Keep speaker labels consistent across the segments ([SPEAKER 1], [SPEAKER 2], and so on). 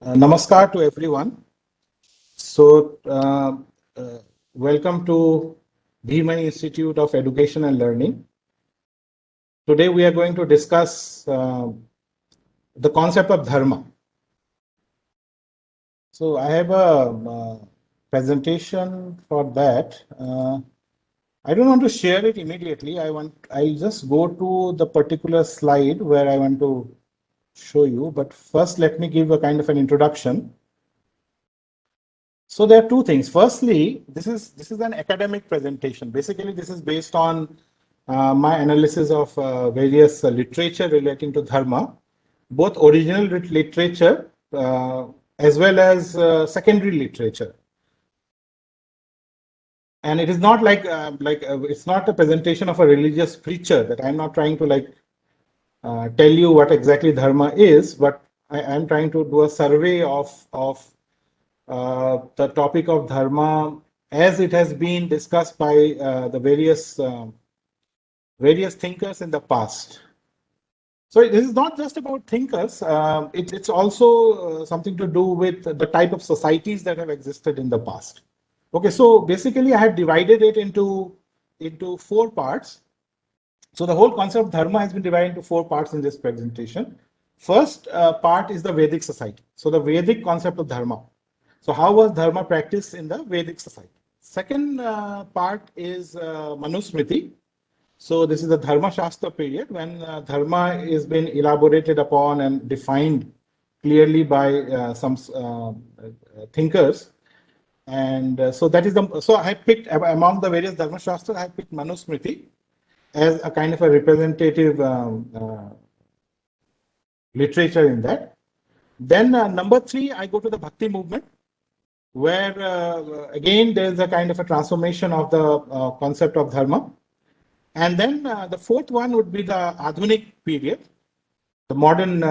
[SPEAKER 1] Namaskar to everyone. So, welcome to Bhima Institute of Education and Learning. Today, we are going to discuss the concept of Dharma. So, I have a presentation for that. I don't want to share it immediately. I'll just go to the particular slide where I want to show you. But first, let me give a kind of an introduction. So there are two things. Firstly, this is an academic presentation. Basically, this is based on my analysis of various literature relating to dharma, both original literature as well as secondary literature. And it is not it's not a presentation of a religious preacher. That I'm not trying to tell you what exactly dharma is, but I'm trying to do a survey of the topic of dharma as it has been discussed by the various thinkers in the past. So this is not just about thinkers. It's also something to do with the type of societies that have existed in the past. Okay, so basically I have divided it into four parts. So the whole concept of dharma has been divided into four parts in this presentation. First part is the Vedic society. So the Vedic concept of dharma. So how was dharma practiced in the Vedic society? Second part is Manusmriti. So this is the Dharma Shastra period when dharma is been elaborated upon and defined clearly by some thinkers. And so that is the, so I picked among the various Dharma Shastras, I picked Manusmriti as a kind of a representative literature in that. Then number three, I go to the Bhakti movement, where again there is a kind of a transformation of the concept of dharma. And then the fourth one would be the Adhunik period, the modern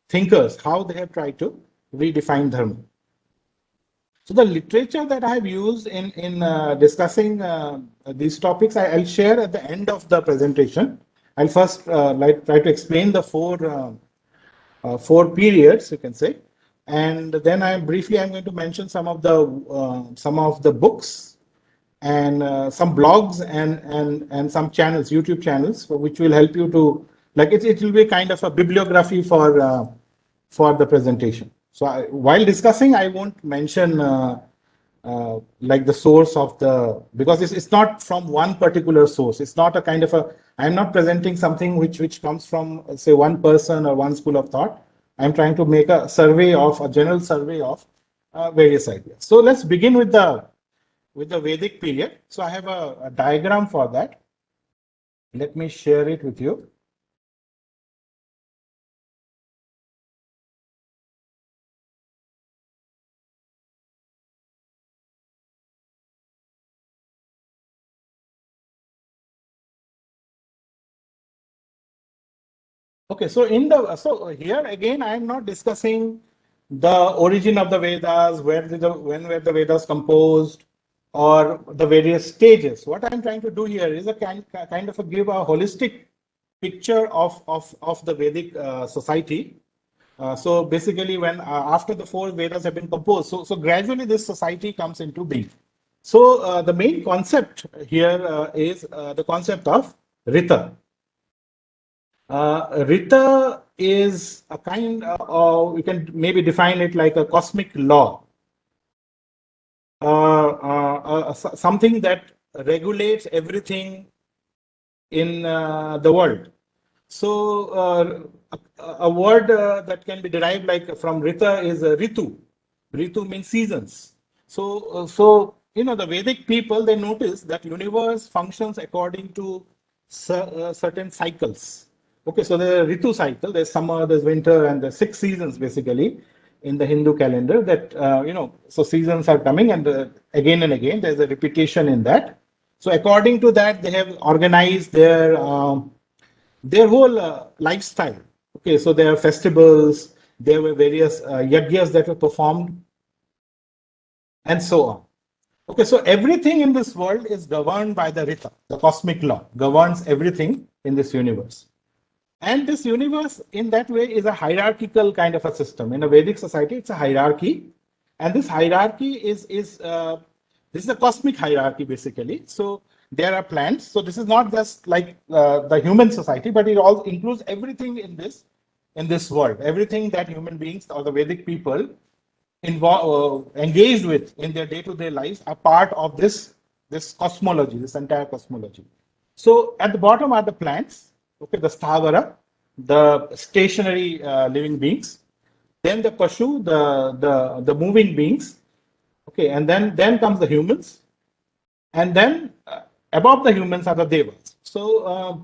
[SPEAKER 1] thinkers, how they have tried to redefine dharma. So the literature that I have used in discussing these topics, I'll share at the end of the presentation. I'll first try to explain the four periods, you can say, and then I'm going to mention some of the books and some blogs and some channels, YouTube channels, which will help you to it will be kind of a bibliography for the presentation. So while discussing, I won't mention like the source of the, because it's not from one particular source. It's not a kind of a, I'm not presenting something which comes from say one person or one school of thought. I'm trying to make a general survey of various ideas. So let's begin with the Vedic period. So I have a diagram for that. Let me share it with you. Okay, so here again, I am not discussing the origin of the Vedas, when were the Vedas composed, or the various stages. What I'm trying to do here is a kind of give a holistic picture of the Vedic society. So basically, when after the four Vedas have been composed, so gradually this society comes into being. So the main concept here is the concept of Rita. Rita is a kind of, we can maybe define it like a cosmic law, something that regulates everything in the world. So a word that can be derived like from Rita is Ritu. Ritu means seasons. So the Vedic people, they notice that universe functions according to certain cycles. Okay, so the Ritu cycle, there's summer, there's winter, and there's 6 seasons basically in the Hindu calendar that, so seasons are coming and again and again, there's a repetition in that. So according to that, they have organized their whole lifestyle. Okay, so there are festivals, there were various yajnas that were performed, and so on. Okay, so everything in this world is governed by the Rita, the cosmic law, governs everything in this universe. And this universe, in that way, is a hierarchical kind of a system. In a Vedic society, it's a hierarchy, and this hierarchy is this is a cosmic hierarchy basically. So there are plants. So this is not just like the human society, but it all includes everything in this world. Everything that human beings or the Vedic people engaged with in their day-to-day lives are part of this cosmology, this entire cosmology. So at the bottom are the plants, okay, the stavara, the stationary living beings, then the pashu, the moving beings, okay, and then comes the humans, and then above the humans are the devas. So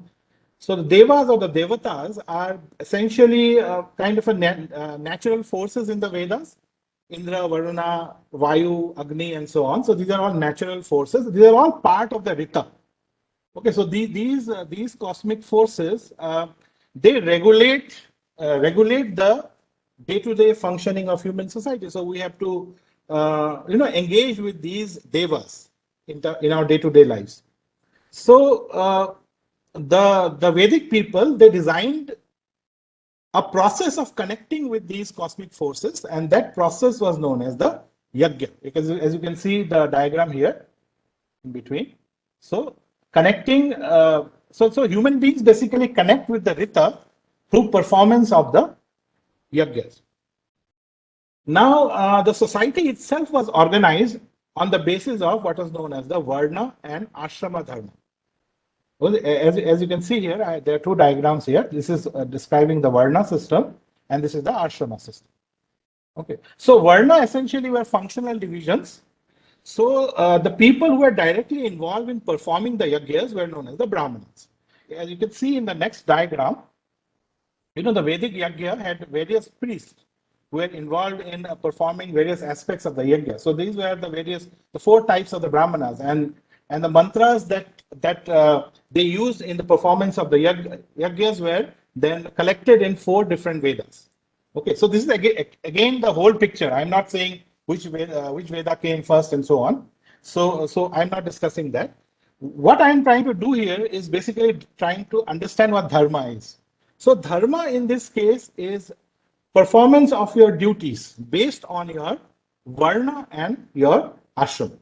[SPEAKER 1] the devas or the devatas are essentially kind of a natural forces in the Vedas. Indra, Varuna, Vayu, Agni, and so on. So these are all natural forces. These are all part of the Rita. Okay, so these cosmic forces they regulate the day-to-day functioning of human society. So we have to engage with these devas in our day-to-day lives. So the Vedic people, they designed a process of connecting with these cosmic forces, and that process was known as the yajna. Because as you can see the diagram here in between, so connecting, so human beings basically connect with the Rita through performance of the yajnas. Now, the society itself was organized on the basis of what was known as the Varna and Ashrama Dharma. Well, as you can see here, there are two diagrams here. This is describing the Varna system, and this is the Ashrama system. Okay, so Varna essentially were functional divisions. So the people who were directly involved in performing the yajnas were known as the Brahmanas. As you can see in the next diagram, the Vedic yajna had various priests who were involved in performing various aspects of the yajna. So these were the four types of the Brahmanas, and the mantras that they used in the performance of the yajnas were then collected in four different Vedas. Okay, so this is again the whole picture. I'm not saying which Veda came first and so on. So I'm not discussing that. What I'm trying to do here is basically trying to understand what dharma is. So dharma in this case is performance of your duties based on your varna and your ashram.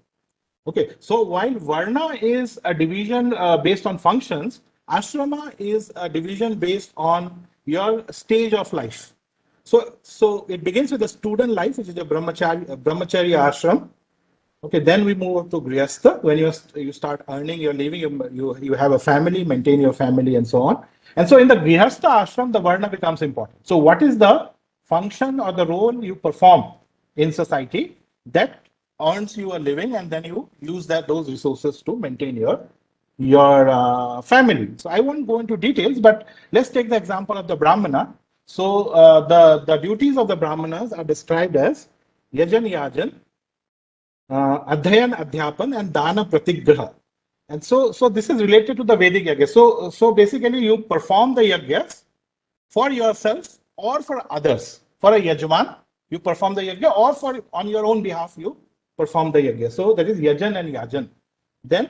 [SPEAKER 1] Okay, so while varna is a division based on functions, ashrama is a division based on your stage of life. So it begins with the student life, which is the brahmacharya ashram. Okay, then we move to grihastha. When you start earning your living, you have a family, maintain your family, and so on. And so in the grihastha ashram, the varna becomes important. So what is the function or the role you perform in society that earns you a living, and then you use those resources to maintain your family. So I won't go into details, but let's take the example of the brahmana. So the duties of the brahmanas are described as yajan yajan, adhyayan adhyapan, and dana pratiggraha. And so this is related to the Vedic yajna. So basically you perform the yajnas for yourself or for others. For a yajman, you perform the yajna, or for on your own behalf you perform the yajna. So that is yajan and yajan. Then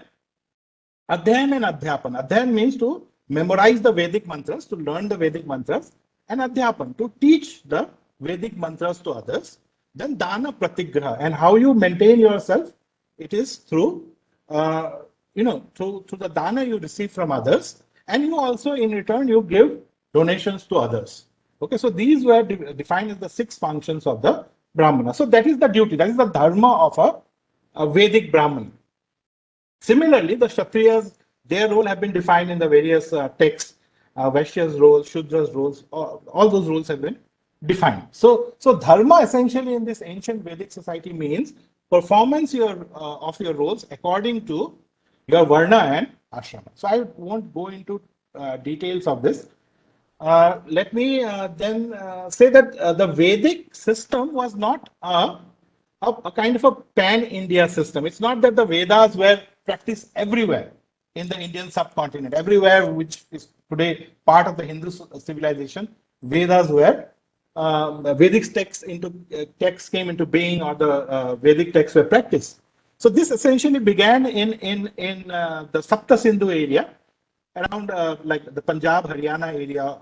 [SPEAKER 1] adhyayan and adhyapan. Adhyayan means to memorize the Vedic mantras, to learn the Vedic mantras, and adhyapan, to teach the Vedic mantras to others. Then dana pratigraha, and how you maintain yourself, it is through through the dana you receive from others, and you also in return you give donations to others. Okay, so these were defined as the six functions of the brahmana. So that is the duty, that is the dharma of a Vedic brahmana. Similarly, the Kshatriyas, their role have been defined in the various texts. Vaishya's role, Shudra's roles, all those roles have been defined. So dharma essentially in this ancient Vedic society means performance of your roles according to your varna and ashrama. So I won't go into details of this. Let me then say that the Vedic system was not a kind of a pan-India system. It's not that the Vedas were practiced everywhere in the Indian subcontinent, everywhere which is today part of the Hindu civilization. Vedas were Vedic texts came into being, or the Vedic texts were practiced. So this essentially began in the Sapta Sindhu area, around like the Punjab, Haryana area,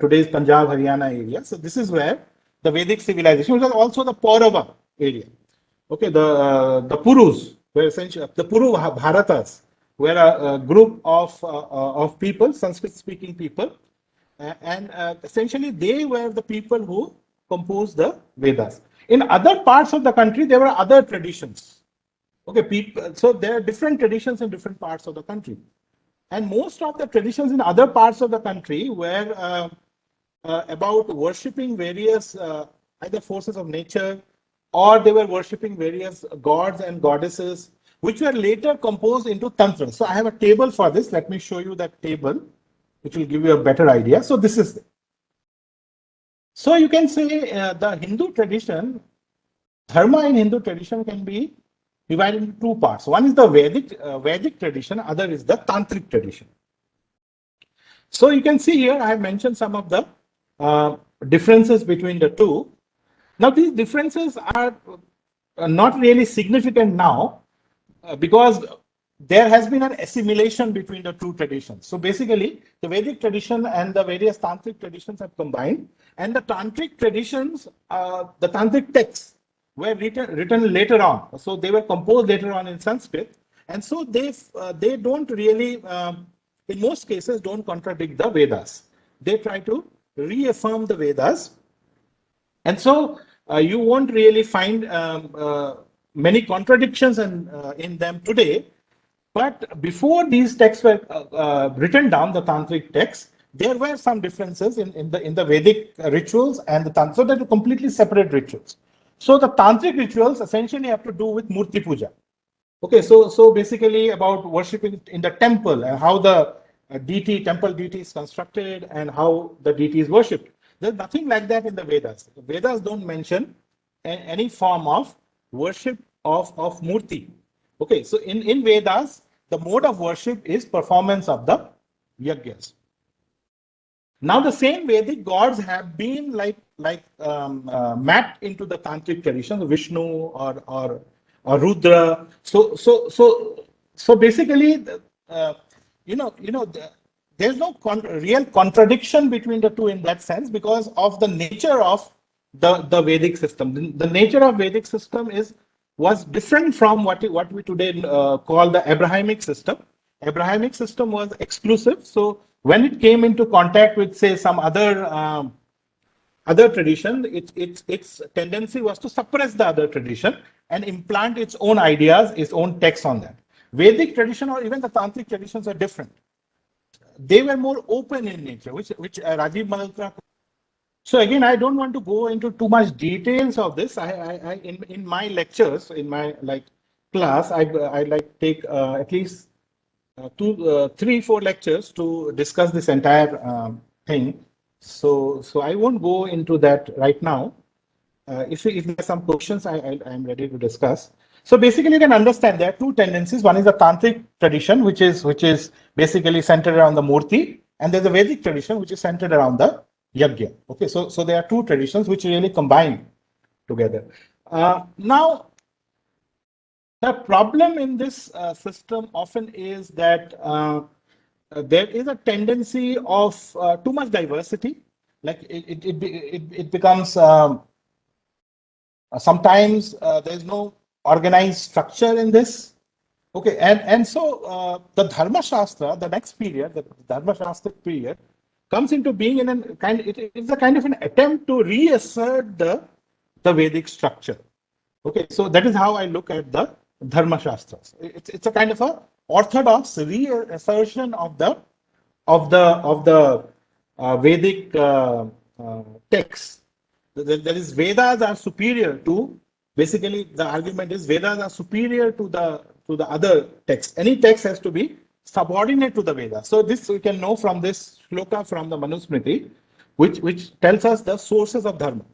[SPEAKER 1] today's Punjab, Haryana area. So this is where the Vedic civilization, which was also the Paurava area. Okay, the Purus were essentially the Puru Bharatas were a group of people, Sanskrit-speaking people, and essentially they were the people who composed the Vedas. In other parts of the country, there were other traditions. Okay, people. So there are different traditions in different parts of the country, and most of the traditions in other parts of the country were about worshipping various either forces of nature, or they were worshipping various gods and goddesses, which were later composed into tantra. So I have a table for this. Let me show you that table, which will give you a better idea. So this is. So you can say the Hindu tradition, Dharma in Hindu tradition can be divided into two parts. One is the Vedic tradition, other is the Tantric tradition. So you can see here, I have mentioned some of the differences between the two. Now, these differences are not really significant now because there has been an assimilation between the two traditions. So basically, the Vedic tradition and the various Tantric traditions have combined, and the Tantric traditions, the Tantric texts were written later on. So they were composed later on in Sanskrit, and so they don't really, in most cases, don't contradict the Vedas. They try to reaffirm the Vedas, and so you won't really find many contradictions in them today. But before these texts were written down, the tantric texts, there were some differences in the Vedic rituals and the tantra. So they're completely separate rituals. So the tantric rituals essentially have to do with murti puja. Okay, so basically about worshiping in the temple and how the temple deity is constructed and how the deity is worshipped. There's nothing like that in the Vedas. The Vedas don't mention any form of worship of murti. Okay, so in Vedas, the mode of worship is performance of the yajnas. Now the same Vedic gods have been mapped into the tantric tradition, Vishnu or Rudra. So basically, there's no real contradiction between the two in that sense because of the nature of the Vedic system. The nature of Vedic system was different from what we today call the Abrahamic system. Abrahamic system was exclusive. So when it came into contact with, say, some other tradition, its tendency was to suppress the other tradition and implant its own ideas, its own texts on that. Vedic tradition or even the Tantric traditions are different. They were more open in nature, which Rajiv Malhotra. So again, I don't want to go into too much details of this. In my lectures, in my class, I like take at least 3, 4 lectures to discuss this entire thing. So I won't go into that right now. If there are some questions, I'm ready to discuss. So basically, you can understand there are two tendencies. One is the tantric tradition, which is basically centered around the murti, and there's a Vedic tradition, which is centered around the yajna. Okay, so there are two traditions which really combine together. Now, the problem in this system often is that there is a tendency of too much diversity. Like it becomes sometimes there is no organized structure in this. Okay, and so the Dharma Shastra, the next period, the Dharma Shastra period, comes into being in a kind. It's a kind of an attempt to reassert the Vedic structure. Okay, so that is how I look at the Dharma Shastras. It's a kind of a orthodox reassertion of the Vedic texts. That is, Vedas are superior to. Basically, the argument is Vedas are superior to the other texts. Any text has to be subordinate to the Vedas. So this we can know from this shloka from the Manusmriti, which tells us the sources of Dharma.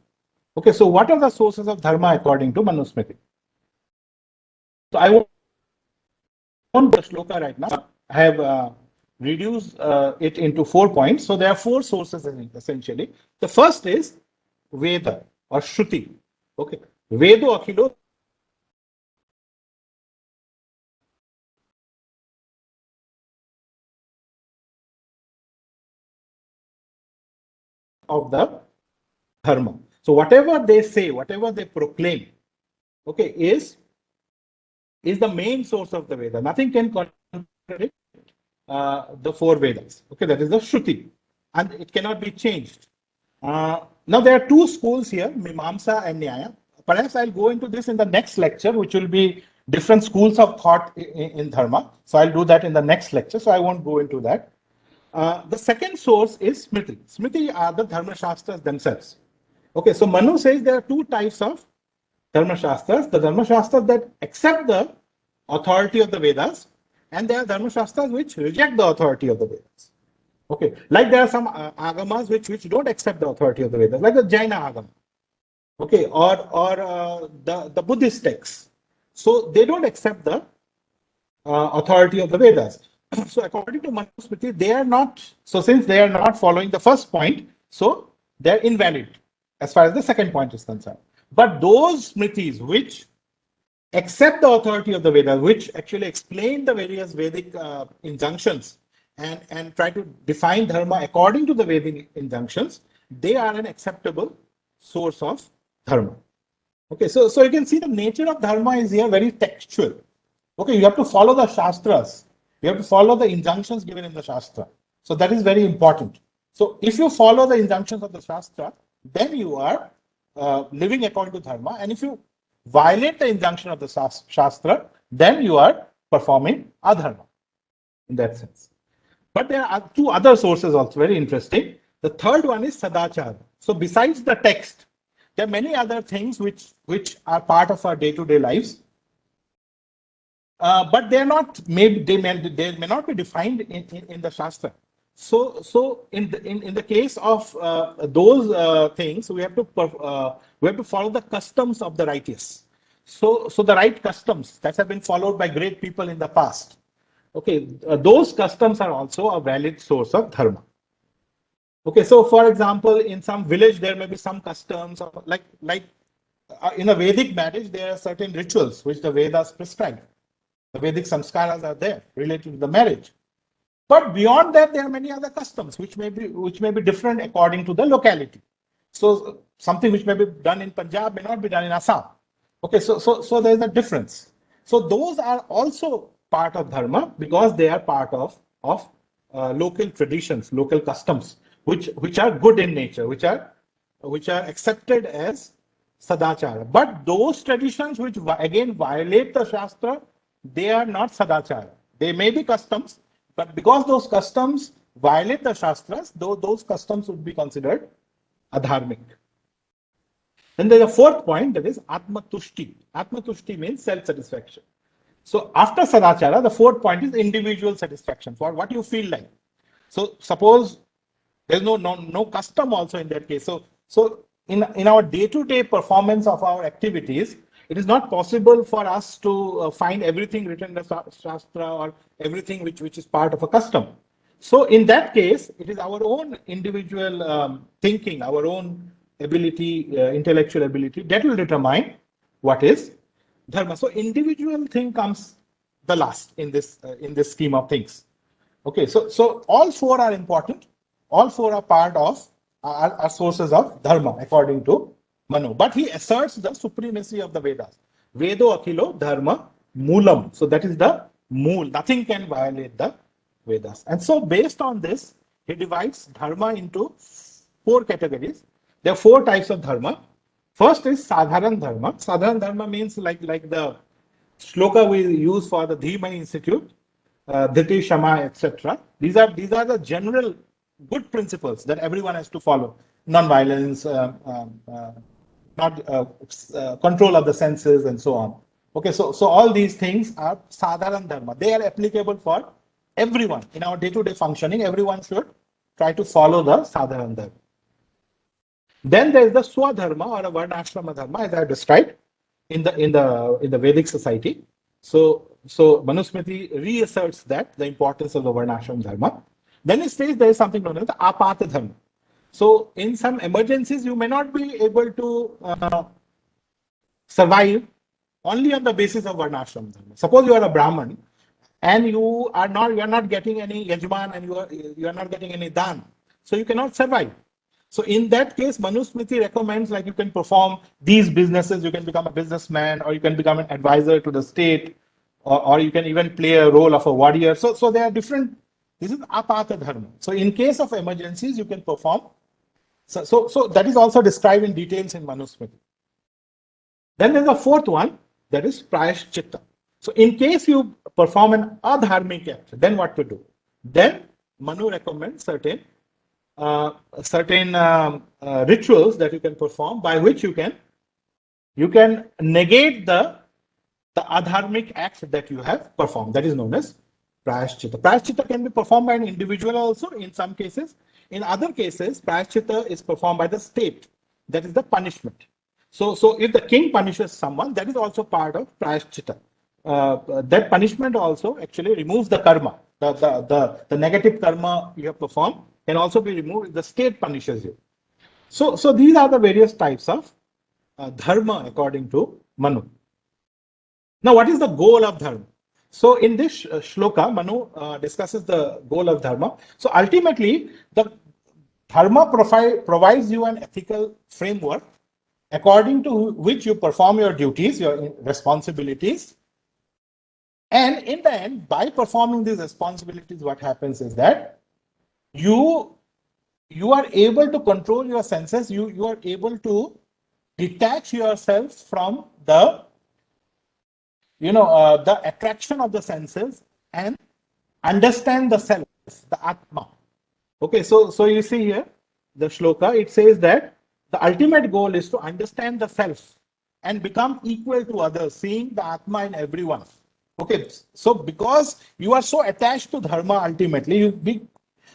[SPEAKER 1] Okay, so what are the sources of Dharma according to Manusmriti? So I won't the shloka right now. I have reduced it into 4 points. So there are 4 sources essentially. The first is Veda or Shruti. Okay, Vedo Akhilo of the Dharma. So whatever they say, whatever they proclaim, okay, is the main source of the Veda. Nothing can contradict the four Vedas. Okay, that is the Shruti, and it cannot be changed. Now there are two schools here, Mimamsa and Nyaya. Perhaps I'll go into this in the next lecture, which will be different schools of thought in Dharma. So I'll do that in the next lecture. So I won't go into that. The second source is Smriti. Smriti are the Dharma Shastras themselves. Okay, so Manu says there are two types of Dharma Shastras. The Dharma Shastras that accept the authority of the Vedas, and there are Dharma Shastras which reject the authority of the Vedas. Okay, like there are some agamas which don't accept the authority of the Vedas, like the Jaina agama. Okay, or the Buddhist texts. So they don't accept the authority of the Vedas. So according to Manusmriti, they are not. So since they are not following the first point, so they're invalid as far as the second point is concerned. But those Smritis which accept the authority of the Vedas, which actually explain the various Vedic injunctions and try to define Dharma according to the Vedic injunctions, they are an acceptable source of Dharma. Okay, so you can see the nature of Dharma is here very textual. Okay, you have to follow the Shastras. You have to follow the injunctions given in the Shastra. So that is very important. So if you follow the injunctions of the Shastra, then you are living according to Dharma. And if you violate the injunction of the Shastra, then you are performing adharma in that sense. But there are two other sources also very interesting. The third one is Sadachara. So besides the text, there are many other things which are part of our day-to-day lives. But they are not, maybe they may not be defined in the Shastra. So in the case of those things, we have to follow the customs of the righteous. So the right customs that have been followed by great people in the past. Okay, those customs are also a valid source of dharma. Okay, so for example, in some village there may be some customs of, like in a Vedic marriage there are certain rituals which the Vedas prescribe. The Vedic samskaras are there related to the marriage. But beyond that, there are many other customs which may be different according to the locality. So something which may be done in Punjab may not be done in Assam. Okay, so there is a difference. So those are also part of dharma because they are part of local traditions, local customs, which are good in nature, which are accepted as sadachara. But those traditions which again violate the shastra, they are not sadachara. They may be customs, but because those customs violate the shastras, those customs would be considered adharmic. Then there's a fourth point, that is Atma Tushti. Atma Tushti means self-satisfaction. So after Sadachara, the fourth point is individual satisfaction for what you feel like. So suppose there's no custom also in that case. So in our day-to-day performance of our activities, it is not possible for us to find everything written in the Shastra or everything which is part of a custom. So in that case, it is our own individual thinking, our own ability, intellectual ability, that will determine what is dharma. So individual thing comes the last in this scheme of things. Okay, so all four are important. All four are part of are sources of dharma according to Manu. But he asserts the supremacy of the Vedas. Vedo Akhilo Dharma Moolam. So that is the mool. Nothing can violate the Vedas. And so based on this, he divides dharma into four categories. There are four types of dharma. First is Sadharan Dharma. Sadharan Dharma means like the shloka we use for the Dharma Institute, Dhiti, Shama, etc. These are the general good principles that everyone has to follow. Non-violence, control of the senses, and so on. Okay, so all these things are Sadharan Dharma. They are applicable for everyone in our day-to-day functioning. Everyone should try to follow the Sadharan Dharma. Then there is the Swadharma or a Varnashrama Dharma, as I described in the Vedic Society. So Manusmriti reasserts that the importance of the Varnashrama Dharma. Then it says there is something known as the Apata Dharma. So in some emergencies, you may not be able to survive only on the basis of Varnashrama Dharma. Suppose you are a Brahman and you are not getting any yajman and you are not getting any dan, so you cannot survive. So in that case, Manusmriti recommends like you can perform these businesses, you can become a businessman, or you can become an advisor to the state, or you can even play a role of a warrior. So there are different, this is apata dharma. So in case of emergencies, you can perform. So that is also described in details in Manusmriti. Then there's a fourth one, that is prayashchitta. So in case you perform an adharmic act, then what to do? Then Manu recommends certain rituals that you can perform by which you can negate the adharmic act that you have performed. That is known as prayashchitta. Prayashchitta can be performed by an individual also in some cases. In other cases, prayashchitta is performed by the state. That is the punishment. So if the king punishes someone, that is also part of prayashchitta. That punishment also actually removes the karma. The negative karma you have performed can also be removed if the state punishes you. So these are the various types of dharma according to Manu. Now, what is the goal of dharma? So in this shloka, Manu discusses the goal of dharma. So ultimately, the dharma provides you an ethical framework according to which you perform your duties, your responsibilities. And in the end, by performing these responsibilities, what happens is that you are able to control your senses, you are able to detach yourself from the attraction of the senses and understand the self, the Atma. Okay, so you see here, the shloka, it says that the ultimate goal is to understand the self and become equal to others, seeing the Atma in everyone. Okay, so because you are so attached to Dharma ultimately,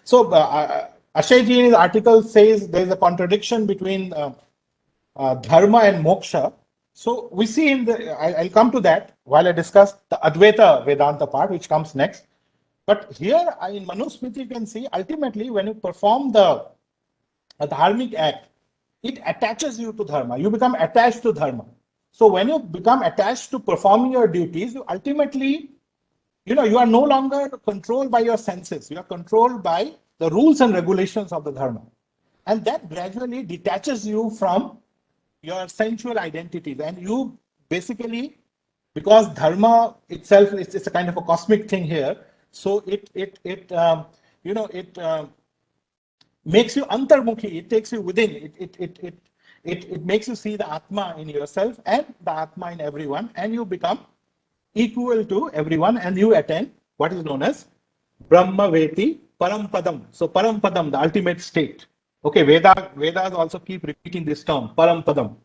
[SPEAKER 1] Ashayji in his article says there is a contradiction between Dharma and Moksha. So we see I'll come to that while I discuss the Advaita Vedanta part, which comes next. But here in Manusmriti, you can see ultimately when you perform a dharmic act, it attaches you to Dharma. You become attached to Dharma. So when you become attached to performing your duties, you ultimately, you are no longer controlled by your senses. You are controlled by the rules and regulations of the Dharma. And that gradually detaches you from your sensual identities. And you basically, because Dharma itself is a kind of a cosmic thing here, so it makes you antarmukhi. It takes you within. It makes you see the Atma in yourself and the Atma in everyone, and you become equal to everyone, and you attain what is known as Brahma Veti Parampadam. So Parampadam, the ultimate state. Okay, Vedas also keep repeating this term, Parampadam,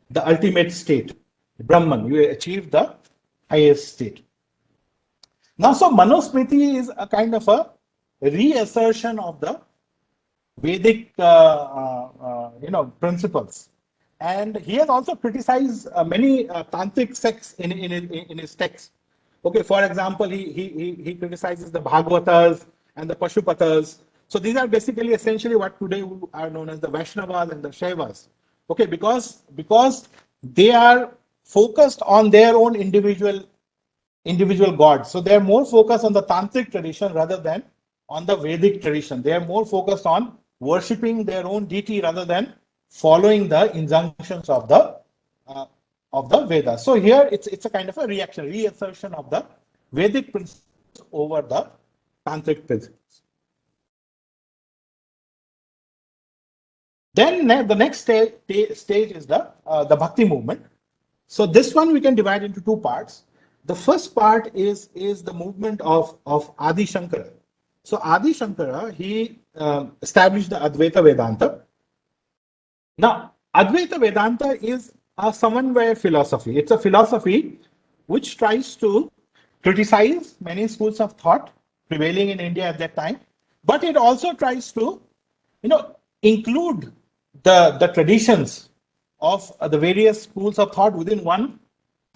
[SPEAKER 1] the ultimate state. Brahman, you achieve the highest state. Now, so Manusmriti is a kind of a reassertion of the Vedic, principles. And he has also criticized many tantric sects in his text. Okay, for example, he criticizes the Bhagavatas and the Pashupatas. So these are basically essentially what today are known as the Vaishnavas and the Shaivas. Okay, because they are focused on their own individual gods. So they are more focused on the tantric tradition rather than on the Vedic tradition. They are more focused on worshipping their own deity rather than following the injunctions of the Vedas. So here it's a kind of a reassertion of the Vedic principles over the tantric principles. Then the next stage is the Bhakti movement. So this one we can divide into two parts. The first part is the movement of Adi Shankara. So Adi Shankara, he established the Advaita Vedanta. Now, Advaita Vedanta is a Samanvaya philosophy. It's a philosophy which tries to criticize many schools of thought prevailing in India at that time, but it also tries to, include the traditions of the various schools of thought within one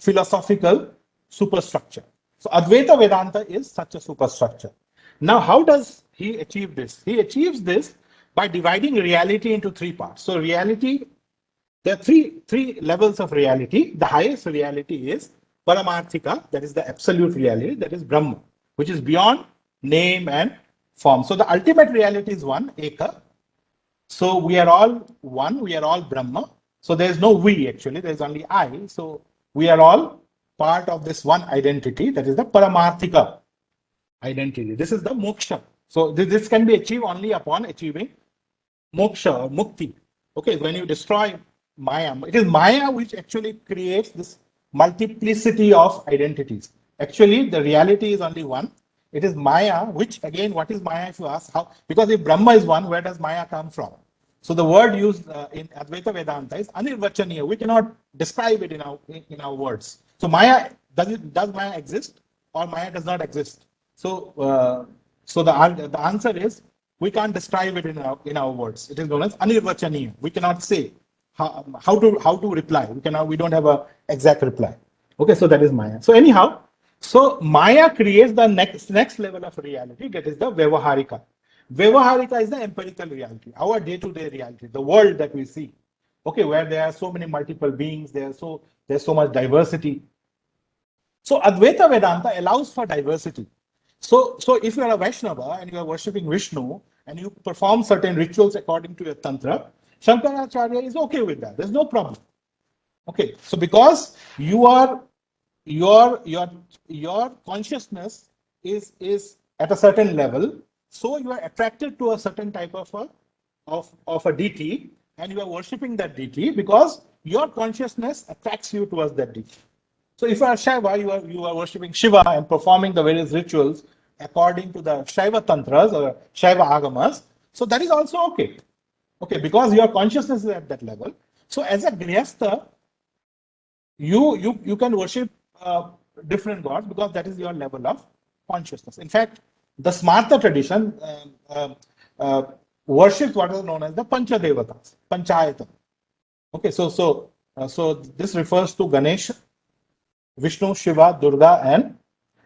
[SPEAKER 1] philosophical superstructure. So Advaita Vedanta is such a superstructure. Now, how does he achieve this? He achieves this by dividing reality into three parts. So reality, there are three levels of reality. The highest reality is Paramarthika, that is the absolute reality, that is Brahma, which is beyond name and form. So the ultimate reality is one, Eka. So we are all one, we are all Brahma. So there is no we actually, there is only I. So we are all part of this one identity, that is the Paramarthika identity. This is the moksha. So this can be achieved only upon achieving moksha or mukti. Okay, when you destroy Maya, it is Maya which actually creates this multiplicity of identities. Actually, the reality is only one. It is Maya, which again, what is Maya if you ask? How? Because if Brahma is one, where does Maya come from? So the word used in Advaita Vedanta is anirvachaniya. We cannot describe it in our words. So Maya, does Maya exist or Maya does not exist? So the answer is we can't describe it in our words. It is known as anirvachaniya. We cannot say how to reply. We don't have a exact reply. Okay, so that is Maya. So anyhow, so Maya creates the next level of reality, that is the Vyavaharika. Vyavaharika is the empirical reality, our day-to-day reality, the world that we see. Okay, where there are so many multiple beings, there's so much diversity. So Advaita Vedanta allows for diversity. So if you are a Vaishnava and you are worshipping Vishnu and you perform certain rituals according to your tantra, Shankaracharya is okay with that. There's no problem. Okay, so because your consciousness is at a certain level, so you are attracted to a certain type of a deity, and you are worshipping that deity because your consciousness attracts you towards that deity. So if you are Shaiva, you are worshipping Shiva and performing the various rituals according to the Shaiva tantras or Shaiva agamas. So that is also okay. Okay, because your consciousness is at that level. So as a Grihastha, you can worship different gods because that is your level of consciousness. In fact, the Smarta tradition worships what is known as the Pancha Devatas, Panchayata. Okay, so this refers to Ganesh, Vishnu, Shiva, Durga,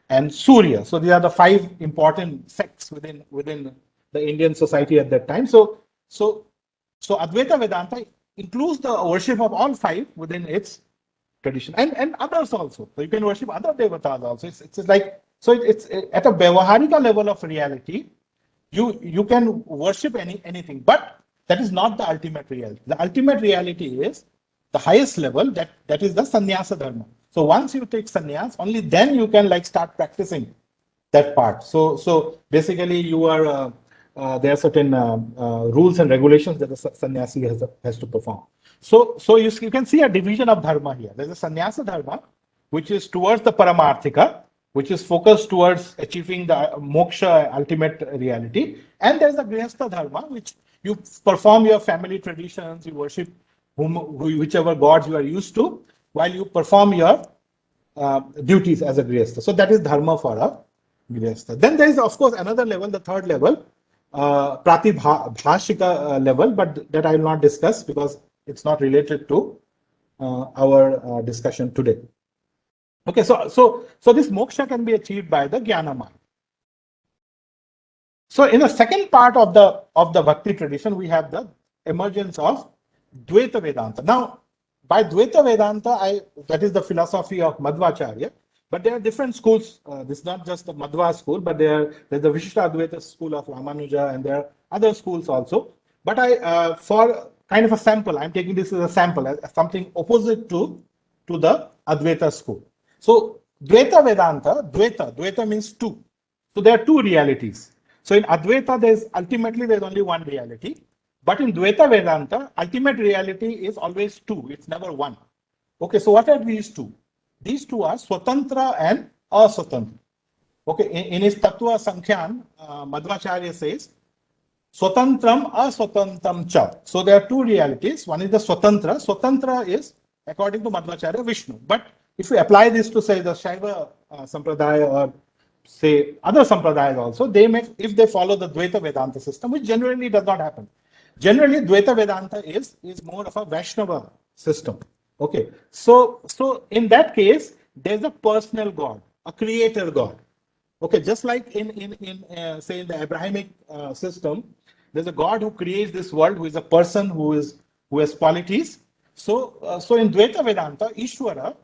[SPEAKER 1] and Surya. So these are the five important sects within the Indian society at that time. So Advaita Vedanta includes the worship of all five within its tradition and others also. So you can worship other devatas also. It's like so it's at a Vyavaharika level of reality. You can worship anything, but that is not the ultimate reality. The ultimate reality is the highest level, that is the sannyasa dharma. So once you take sannyas, only then you can like start practicing that part. So basically you are there are certain rules and regulations that the sannyasi has to perform. So you can see a division of dharma here. There's a sannyasa dharma, which is towards the paramarthika, which is focused towards achieving the moksha, ultimate reality. And there's the grihastha dharma, which you perform your family traditions, you worship whichever gods you are used to, while you perform your duties as a grihastha. So that is dharma for a grihastha. Then there is, of course, another level, the third level, pratibhashika level, but that I will not discuss because it's not related to our discussion today. Okay, so this moksha can be achieved by the jnana marg. So in the second part of the Bhakti tradition, we have the emergence of Dvaita Vedanta. Now, by Dvaita Vedanta, that is the philosophy of Madhvacharya, but there are different schools. This is not just the Madhva school, but there's the Vishishta school of Ramanuja, and there are other schools also. But for kind of a sample, I'm taking this as a sample, as something opposite to the Advaita school. So Dvaita Vedanta, Dvaita means two. So there are two realities. So in Advaita, there's only one reality. But in Dvaita Vedanta, ultimate reality is always two. It's never one. Okay, so what are these two? These two are Swatantra and Aswatantra. Okay, in his Tattva Sankhyan, Madhvacharya says, Swatantram, Aswatantram cha. So there are two realities. One is the Swatantra. Swatantra is, according to Madhvacharya, Vishnu. But if we apply this to, say, the Shaiva Sampradaya or say other Sampradayas also, if they follow the Dvaita Vedanta system, which generally does not happen. Generally, Dvaita Vedanta is more of a Vaishnava system. Okay, so in that case, there's a personal God, a creator God. Okay, just like in say in the Abrahamic system, there's a God who creates this world, who is a person who has qualities. So in Dvaita Vedanta, Ishvara,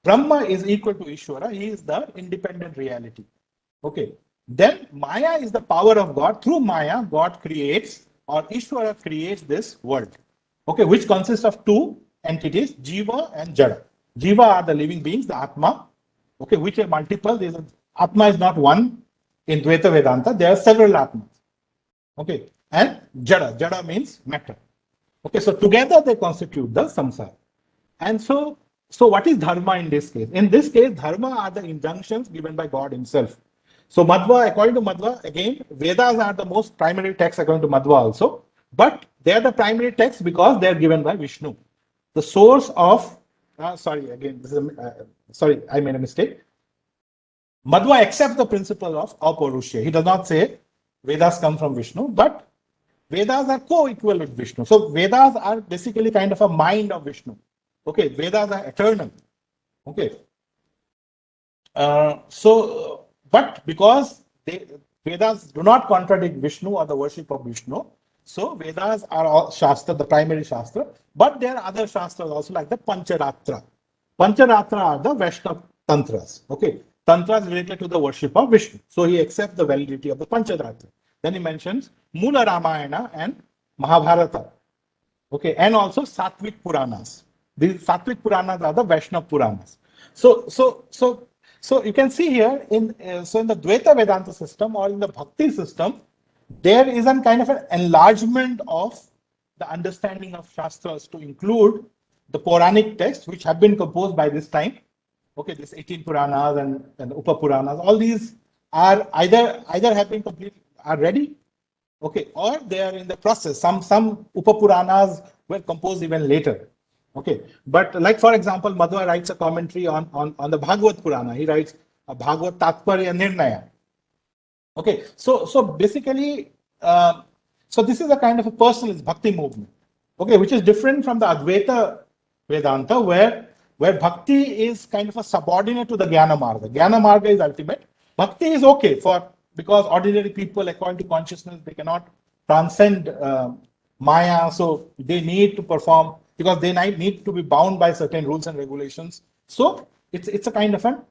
[SPEAKER 1] Brahma is equal to Ishvara. He is the independent reality. Okay. Then Maya is the power of God. Through Maya, God creates or Ishvara creates this world, okay, which consists of two entities, Jiva and Jada. Jiva are the living beings, the Atma, okay, which are multiple. Atma is not one in Dvaita Vedanta. There are several Atmas, okay, and Jada. Jada means matter. Okay, so together they constitute the samsara. And so what is dharma in this case? In this case, dharma are the injunctions given by God himself. So Madhva, according to Madhva, again, Vedas are the most primary texts according to Madhva also, but they are the primary texts because they are given by Vishnu. The source of, sorry, again, sorry, I made a mistake. Madhva accepts the principle of Apaurushya. He does not say Vedas come from Vishnu, but Vedas are co-equal with Vishnu. So Vedas are basically kind of a mind of Vishnu. Okay, Vedas are eternal. Okay. But because Vedas do not contradict Vishnu or the worship of Vishnu, so Vedas are all Shastra, the primary Shastra, but there are other Shastras also like the Pancharatra. Pancharatra are the Vaishnava Tantras. Okay, Tantras related to the worship of Vishnu. So he accepts the validity of the Pancharatra. Then he mentions Mula Ramayana and Mahabharata. Okay, and also Satvik Puranas. These Satvik Puranas are the Vaishnava Puranas. So you can see here in the Dvaita Vedanta system or in the Bhakti system, there is a kind of an enlargement of the understanding of Shastras to include the Puranic texts which have been composed by this time. Okay, this 18 Puranas and Upa Puranas, all these are either have been completed, are ready, okay, or they are in the process. Some Upa Puranas were composed even later. Okay, but like for example, Madhva writes a commentary on the Bhagavad Purana. He writes a Bhagavad Tatparya Nirnaya. Okay, so basically, so this is a kind of a personalist Bhakti movement. Okay, which is different from the Advaita Vedanta, where Bhakti is kind of a subordinate to the Jnana Marga. Jnana Marga is ultimate. Bhakti is okay because ordinary people, according to consciousness, they cannot transcend Maya, so they need to perform because they need to be bound by certain rules and regulations. So it's a kind of an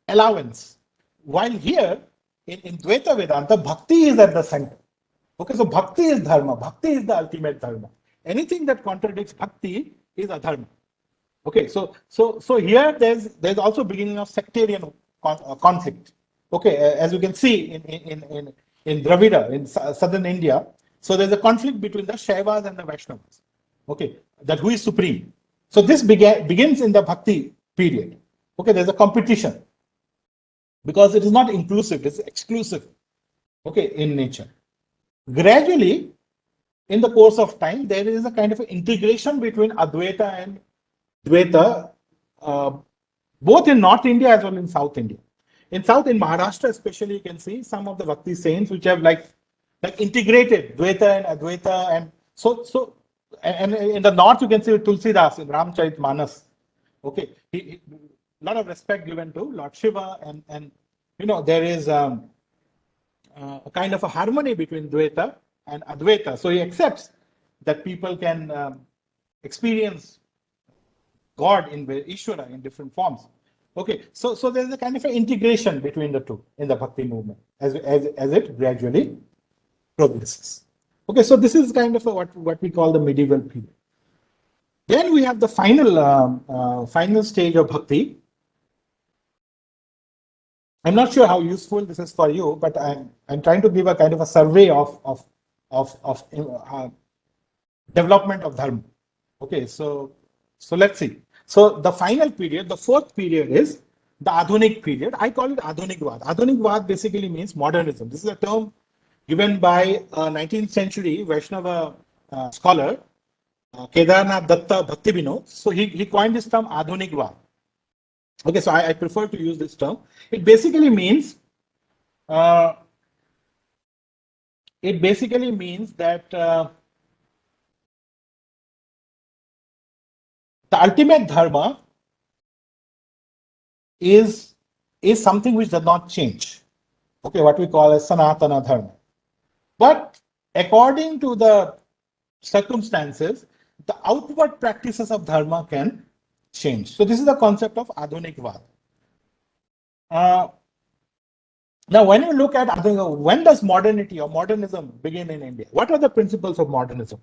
[SPEAKER 1] allowance. While here in Dvaita Vedanta, Bhakti is at the center. Okay, so Bhakti is Dharma. Bhakti is the ultimate Dharma. Anything that contradicts Bhakti is adharma. Okay, so here there's also beginning of sectarian conflict. Okay, as you can see in Dravida in southern India, so there's a conflict between the Shaivas and the Vaishnavas. Okay, that who is supreme. So this begins in the Bhakti period. Okay, there's a competition because it is not inclusive; it's exclusive. Okay, in nature. Gradually, in the course of time, there is a kind of integration between Advaita and Dvaita, both in North India as well in South India. In Maharashtra especially, you can see some of the Bhakti saints which have like integrated Dvaita and Advaita, and and in the North you can see Tulsidas in Ramcharit Manas. Okay, a lot of respect given to Lord Shiva, and there is a kind of a harmony between Dvaita and Advaita. So he accepts that people can experience God in Ishvara in different forms. Okay, so there's a kind of an integration between the two in the Bhakti movement as it gradually progresses. Okay, so this is kind of what we call the medieval period. Then we have the final stage of Bhakti. I'm not sure how useful this is for you, but I'm trying to give a kind of a survey of development of Dharma. Okay, so let's see. So the final period, the fourth period is the Adhunik period. I call it Adhunikvad. Adhunikvad basically means modernism. This is a term given by a 19th century Vaishnava scholar, Kedarnath Datta Bhaktivinoda. So he coined this term Adhunikvad. Okay, so I prefer to use this term. It basically means that the ultimate dharma is something which does not change. Okay, what we call as Sanatana Dharma. But according to the circumstances, the outward practices of dharma can change. So this is the concept of Adhunikvad. Now, when you look at when does modernity or modernism begin in India? What are the principles of modernism?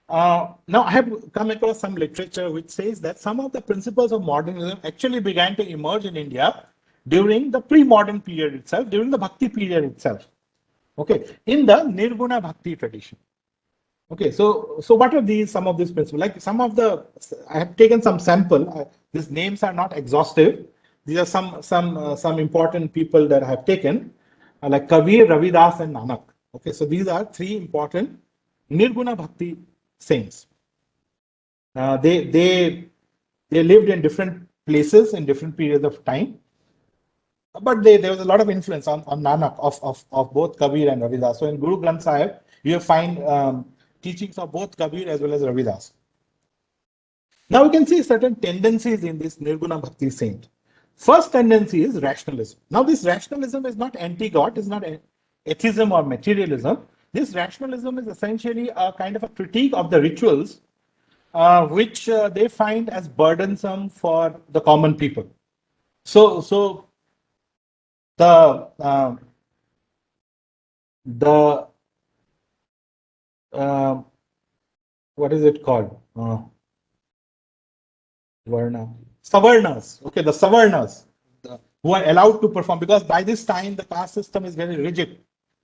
[SPEAKER 1] Now, I have come across some literature which says that some of the principles of modernism actually began to emerge in India during the pre-modern period itself, during the Bhakti period itself. Okay, in the Nirguna Bhakti tradition. Okay, so what are these? Some of these principles, like some of the, I have taken some sample. These names are not exhaustive. These are some important people that I have taken, like Kabir, Ravidas, and Nanak. Okay, so these are three important Nirguna Bhakti saints. They lived in different places in different periods of time, but there was a lot of influence on Nanak of both Kabir and Ravidas. So in Guru Granth Sahib, you find teachings of both Kabir as well as Ravidas. Now we can see certain tendencies in this Nirguna Bhakti saint. First tendency is rationalism. Now this rationalism is not anti-God, it's not atheism or materialism. This rationalism is essentially a kind of a critique of the rituals which they find as burdensome for the common people. So the the uh, what is it called? Varna. Savarnas. Okay, the Savarnas who are allowed to perform, because by this time the caste system is very rigid.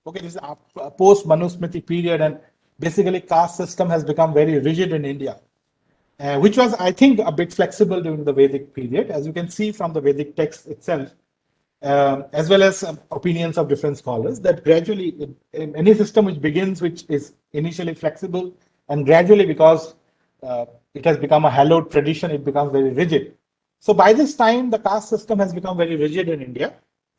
[SPEAKER 1] Okay, this is a post Manusmriti period, and basically caste system has become very rigid in India, which was, I think, a bit flexible during the Vedic period, as you can see from the Vedic text itself, as well as opinions of different scholars, that gradually, in any system which begins, which is initially flexible, and gradually, because it has become a hallowed tradition, it becomes very rigid. So by this time, the caste system has become very rigid in India,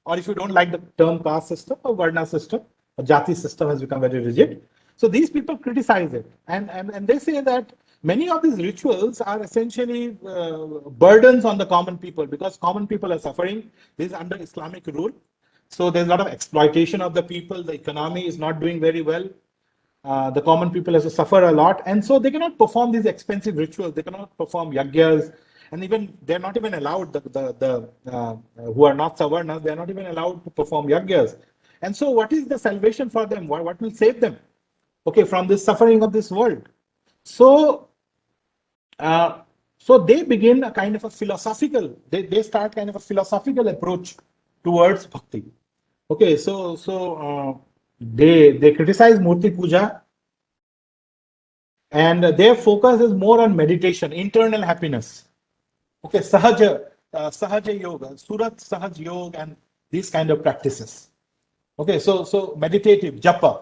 [SPEAKER 1] or if you don't like the term caste system, or Varna system, a Jati system has become very rigid. So these people criticize it, and they say that many of these rituals are essentially burdens on the common people, because common people are suffering. This is under Islamic rule. So there's a lot of exploitation of the people. The economy is not doing very well. The common people has to suffer a lot, and so they cannot perform these expensive rituals. They cannot perform yagyas, and even they're not even allowed. The who are not savarnas, they are not even allowed to perform yagyas. And so, what is the salvation for them? What will save them? Okay, from this suffering of this world. So, uh, so they begin a kind of a philosophical. They start kind of a philosophical approach towards bhakti. Okay, they criticize Murti Puja, and their focus is more on meditation, internal happiness. Okay, Sahaja Yoga, Surat Sahaj Yoga, and these kind of practices. Okay, so meditative, japa,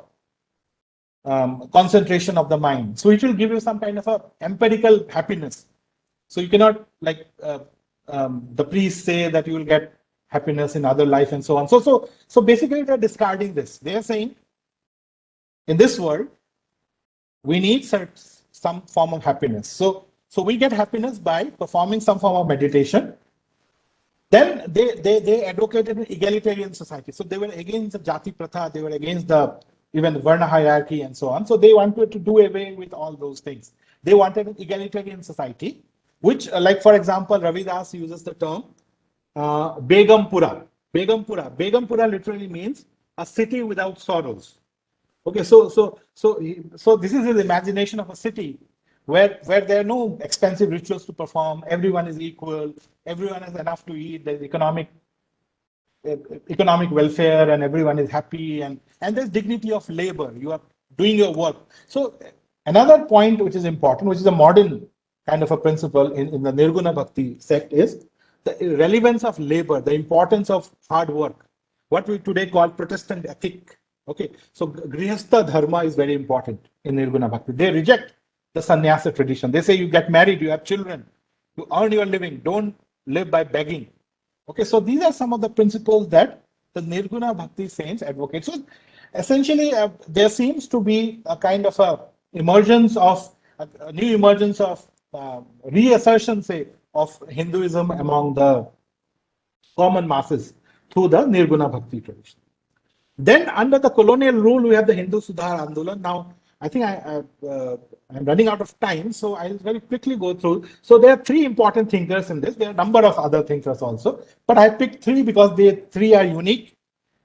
[SPEAKER 1] concentration of the mind. So it will give you some kind of a empirical happiness. So you cannot, like the priests say, that you will get happiness in other life and so on. So basically they're discarding this. They are saying, in this world, we need some form of happiness. So we get happiness by performing some form of meditation. Then they advocated an egalitarian society. So they were against the Jati Pratha, they were against the even the Varna hierarchy and so on. So they wanted to do away with all those things. They wanted an egalitarian society, which, like for example, Ravidas uses the term Begumpura. Begumpura literally means a city without sorrows. Okay, so this is his imagination of a city where there are no expensive rituals to perform. Everyone is equal. Everyone has enough to eat. There's economic welfare, and everyone is happy, and there's dignity of labor. You are doing your work. So another point which is important, which is a modern kind of a principle in the Nirguna Bhakti sect, is the relevance of labor, the importance of hard work, what we today call Protestant ethic. Okay, so Grihastha Dharma is very important in Nirguna Bhakti. They reject the sannyasa tradition. They say you get married, you have children, you earn your living, don't live by begging. Okay, so these are some of the principles that the Nirguna Bhakti saints advocate. So essentially, there seems to be a kind of a emergence of a new emergence of reassertion, say, of Hinduism among the common masses through the Nirguna Bhakti tradition. Then, under the colonial rule, we have the Hindu Sudhar Andolan. Now, I think I'm running out of time, so I'll very quickly go through. So there are three important thinkers in this. There are a number of other thinkers also, but I picked three because they three are unique,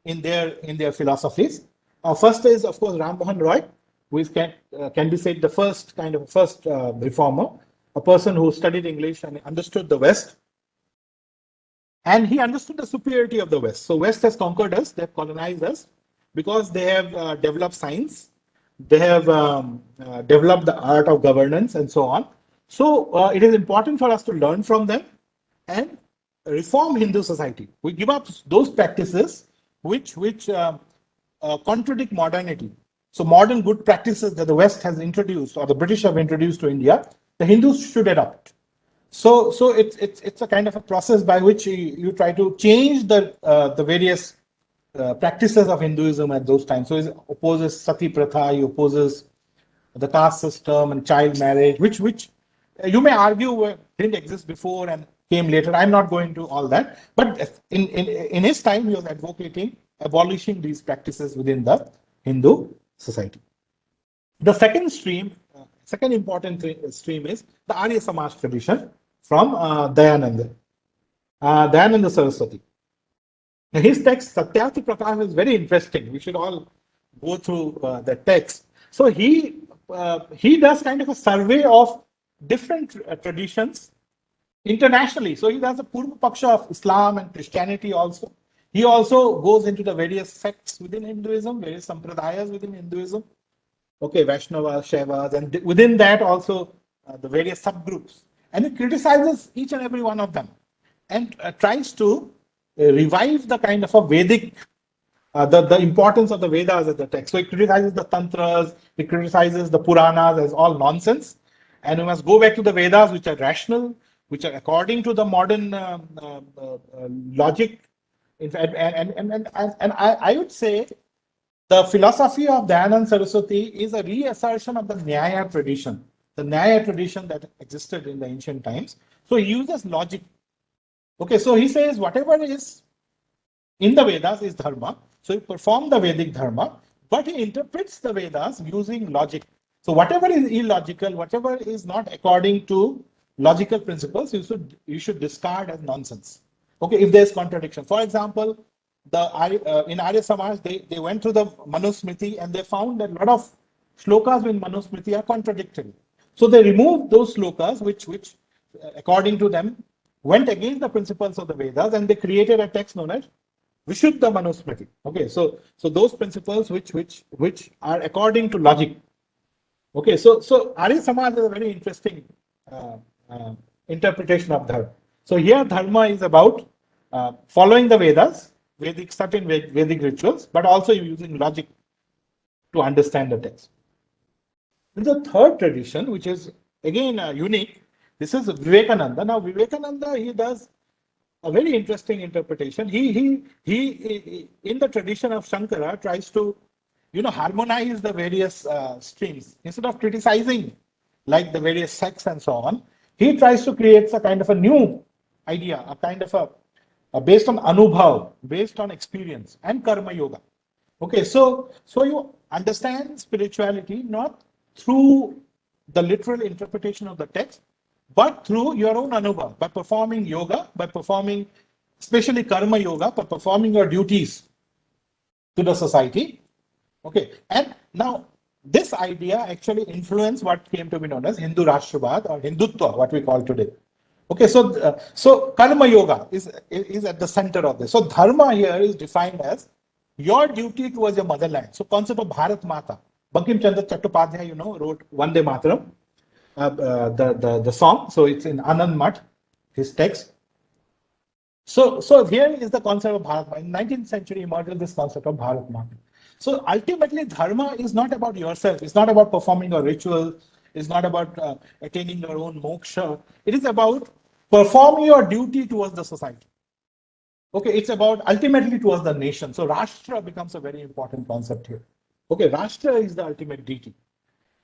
[SPEAKER 1] in their philosophies. First is, of course, Ram Mohan Roy, who is can be said the first reformer, a person who studied English and understood the West, and he understood the superiority of the West. So West has conquered us, they have colonized us, because they have developed science, they have developed the art of governance, and so on. So it is important for us to learn from them and reform Hindu society. We give up those practices which contradict modernity. So modern good practices that the West has introduced or the British have introduced to India, the Hindus should adopt. So it's a kind of a process by which you try to change the various practices of Hinduism at those times. So he opposes sati pratha, he opposes the caste system and child marriage, which you may argue didn't exist before and came later. I'm not going to all that, but in his time he was advocating abolishing these practices within the Hindu society. The second important stream is the Arya Samaj tradition from Dayananda Saraswati. Now, his text, Satyarthi Prakash, is very interesting. We should all go through the text. So he does kind of a survey of different traditions internationally. So he does a Purva Paksha of Islam and Christianity also. He also goes into the various sects within Hinduism, various sampradayas within Hinduism. Okay, Vaishnava, Shaivas, and within that also the various subgroups. And he criticizes each and every one of them and tries to revive the kind of a Vedic, the importance of the Vedas as the text. So he criticizes the Tantras, he criticizes the Puranas as all nonsense. And we must go back to the Vedas, which are rational, which are according to the modern logic. In fact, and I would say the philosophy of Dayananda Saraswati is a reassertion of the Nyaya tradition, the Nyaya tradition that existed in the ancient times. So he uses logic. Okay, so he says whatever is in the Vedas is Dharma. So he performs the Vedic Dharma, but he interprets the Vedas using logic. So whatever is illogical, whatever is not according to logical principles, you should discard as nonsense. Okay, if there's contradiction. For example, in Arya Samaj, they went through the Manusmriti and they found that a lot of shlokas in Manusmriti are contradictory. So they removed those shlokas which according to them, went against the principles of the Vedas, and they created a text known as Vishuddha Manusmriti. Okay, so those principles which are according to logic. Okay, so Arya Samaj is a very interesting interpretation of Dharma. So here Dharma is about following the Vedas, certain Vedic rituals, but also using logic to understand the text. There's a third tradition, which is again unique. This is Vivekananda. Now, Vivekananda, he does a very interesting interpretation. He in the tradition of Shankara tries to, harmonize the various streams. Instead of criticizing like the various sects and so on, he tries to create a kind of a new idea, a kind of a based on anubhav, based on experience and karma yoga. Okay, so you understand spirituality not through the literal interpretation of the text, but through your own anubhav, by performing yoga, by performing especially karma yoga, by performing your duties to the society. Okay, and now this idea actually influenced what came to be known as Hindu Rashtravad or Hindutva, what we call today. Okay, so karma yoga is at the center of this. So dharma here is defined as your duty towards your motherland. So concept of Bharat Mata. Bankim Chandra Chattopadhyay, wrote Vande Mataram, the song. So it's in Anand Math, his text. So here is the concept of Bharat Mata. In 19th century emerged this concept of Bharat Mata. So ultimately, dharma is not about yourself. It's not about performing a ritual. It's not about attaining your own moksha. It is about performing your duty towards the society. Okay, it's about ultimately towards the nation. So Rashtra becomes a very important concept here. Okay, Rashtra is the ultimate deity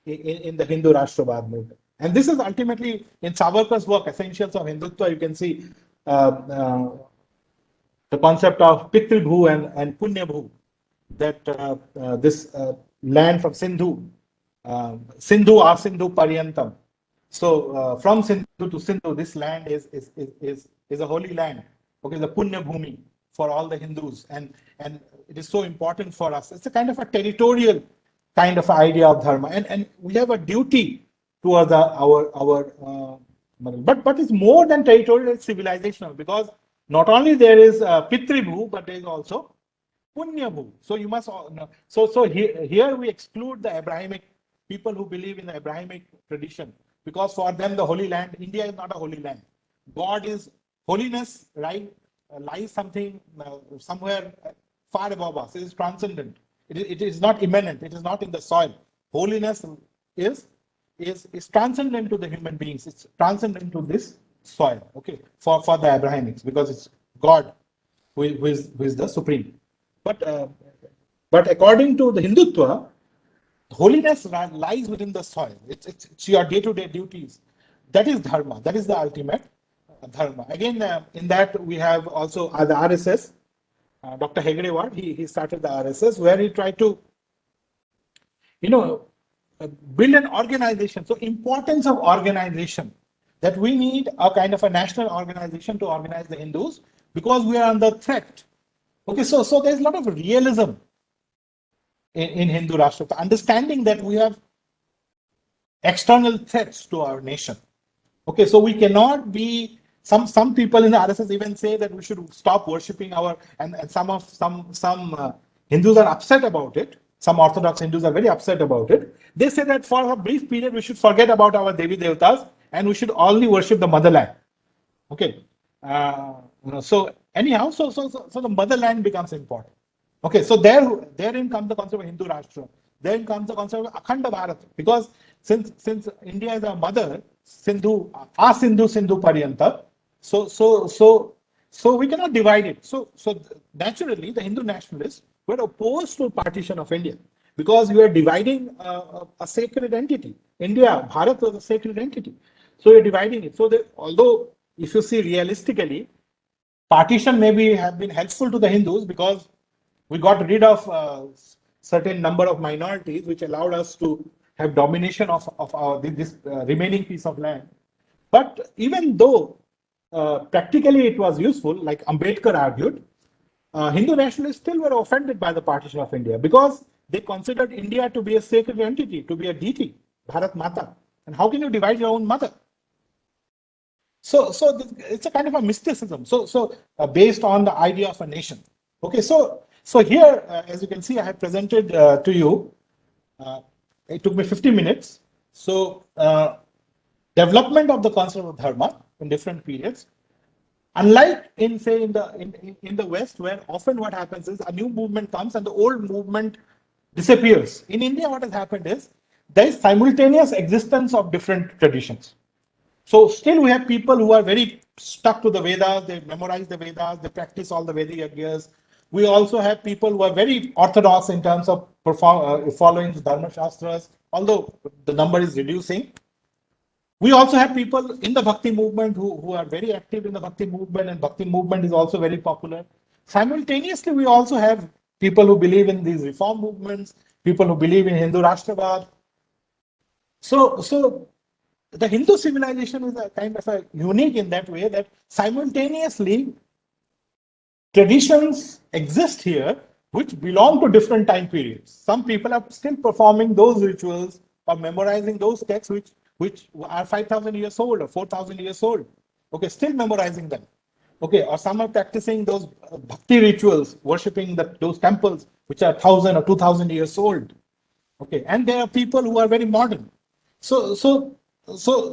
[SPEAKER 1] in the Hindu Rashtravad movement. And this is ultimately in Savarkar's work, Essentials of Hindutva, you can see the concept of Pitribhu and Punyabhu, that this land from Sindhu, Sindhu Paryantam. So from Sindhu to Sindhu, this land is a holy land. Okay, the Punya Bhumi. for all the Hindus, and it is so important for us. It's a kind of a territorial kind of idea of dharma, and we have a duty towards our but it's more than territorial, it's civilizational, because not only there is Pitri Bhu, but there is also Punya Bhu. So you must know. So here we exclude the Abrahamic people who believe in the Abrahamic tradition, because for them the Holy Land, India is not a holy land. God is holiness, right? Lies something somewhere far above us. It is transcendent. It is not immanent. It is not in the soil. Holiness is transcendent to the human beings. It's transcendent to this soil. Okay, for the Abrahamics, because it's God who is the supreme. But according to the Hindutva, holiness lies within the soil. It's your day-to-day duties. That is dharma. That is the ultimate dharma. Again, in that we have also the RSS. Dr. Hegdewar, he started the RSS, where he tried to, build an organization. So importance of organization, that we need a kind of a national organization to organize the Hindus, because we are under threat. Okay, so there's a lot of realism in Hindu Rashtra, the understanding that we have external threats to our nation. Okay, so we cannot be, some people in the RSS even say that we should stop worshipping and some Hindus are upset about it. Some Orthodox Hindus are very upset about it. They say that for a brief period we should forget about our Devi Devtas and we should only worship the motherland. Okay, so anyhow, so the motherland becomes important. Okay, so therein comes the concept of Hindu Rashtra. Then comes the concept of Akhanda Bharat, because since India is our mother, Sindhu Paryanta, so we cannot divide it. So naturally, the Hindu nationalists were opposed to partition of India, because we are dividing a sacred entity. India, Bharat was a sacred entity. So you're dividing it. So although if you see realistically, partition maybe have been helpful to the Hindus, because we got rid of certain number of minorities, which allowed us to have domination of this remaining piece of land. But even though practically it was useful, like Ambedkar argued, Hindu nationalists still were offended by the partition of India, because they considered India to be a sacred entity, to be a deity, Bharat Mata. And how can you divide your own mother? So it's a kind of a mysticism. So based on the idea of a nation. Okay, so here, as you can see, I have presented to you. It took me 50 minutes. So development of the concept of dharma in different periods. Unlike in the West, where often what happens is a new movement comes and the old movement disappears. In India, what has happened is there is simultaneous existence of different traditions. So still we have people who are very stuck to the Vedas, they memorize the Vedas, they practice all the Vedic yajnas. We also have people who are very orthodox in terms of following the Dharma Shastras, although the number is reducing. We also have people in the Bhakti movement who are very active in the Bhakti movement, and Bhakti movement is also very popular. Simultaneously, we also have people who believe in these reform movements, people who believe in Hindu Rashtravad. So the Hindu civilization is a kind of a unique in that way, that simultaneously traditions exist here which belong to different time periods. Some people are still performing those rituals or memorizing those texts which are 5,000 years old or 4,000 years old. Okay, still memorizing them. Okay, or some are practicing those bhakti rituals, worshipping those temples which are 1,000 or 2,000 years old. Okay, and there are people who are very modern. So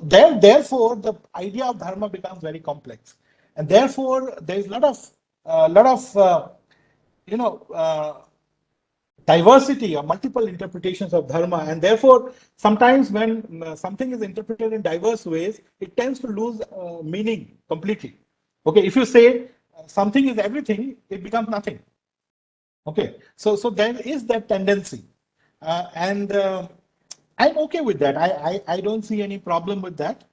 [SPEAKER 1] therefore the idea of dharma becomes very complex, and therefore there is a lot of diversity or multiple interpretations of dharma, and therefore sometimes when something is interpreted in diverse ways, it tends to lose meaning completely. Okay, if you say something is everything, it becomes nothing. Okay, so there is that tendency, and I'm okay with that. I don't see any problem with that.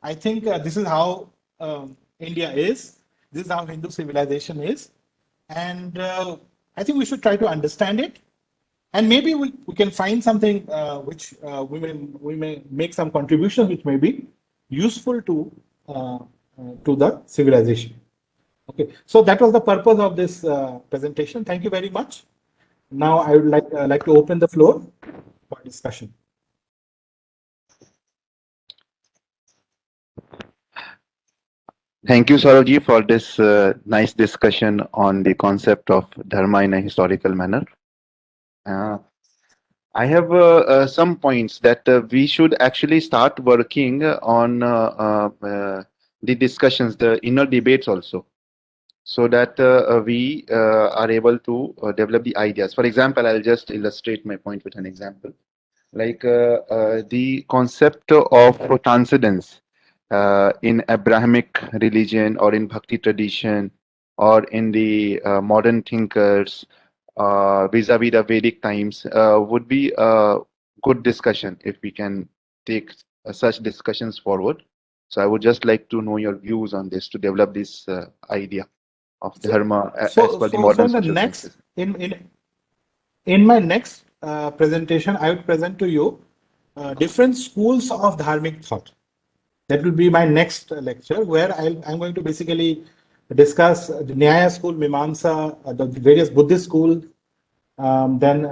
[SPEAKER 1] I think this is how India is. This is how Hindu civilization is, and I think we should try to understand it, and maybe we can find something which we may make some contributions which may be useful to the civilization. Okay, so that was the purpose of this presentation. Thank you very much. Now I would like to open the floor for discussion.
[SPEAKER 2] Thank you, Sauravji, for this nice discussion on the concept of Dharma in a historical manner. Uh, I have some points that we should actually start working on the discussions, the inner debates also, so that we are able to develop the ideas. For example, I'll just illustrate my point with an example. Like the concept of transcendence in Abrahamic religion or in Bhakti tradition or in the modern thinkers vis-a-vis the Vedic times would be a good discussion if we can take such discussions forward. So I would just like to know your views on this to develop this idea of
[SPEAKER 1] So,
[SPEAKER 2] dharma as
[SPEAKER 1] so,
[SPEAKER 2] per the
[SPEAKER 1] so, so
[SPEAKER 2] modern
[SPEAKER 1] in the
[SPEAKER 2] social
[SPEAKER 1] next,
[SPEAKER 2] sciences.
[SPEAKER 1] in my next presentation, I would present to you different schools of dharmic thought. That will be my next lecture, where I'm going to basically discuss the Nyaya school, Mimamsa, the various Buddhist schools, then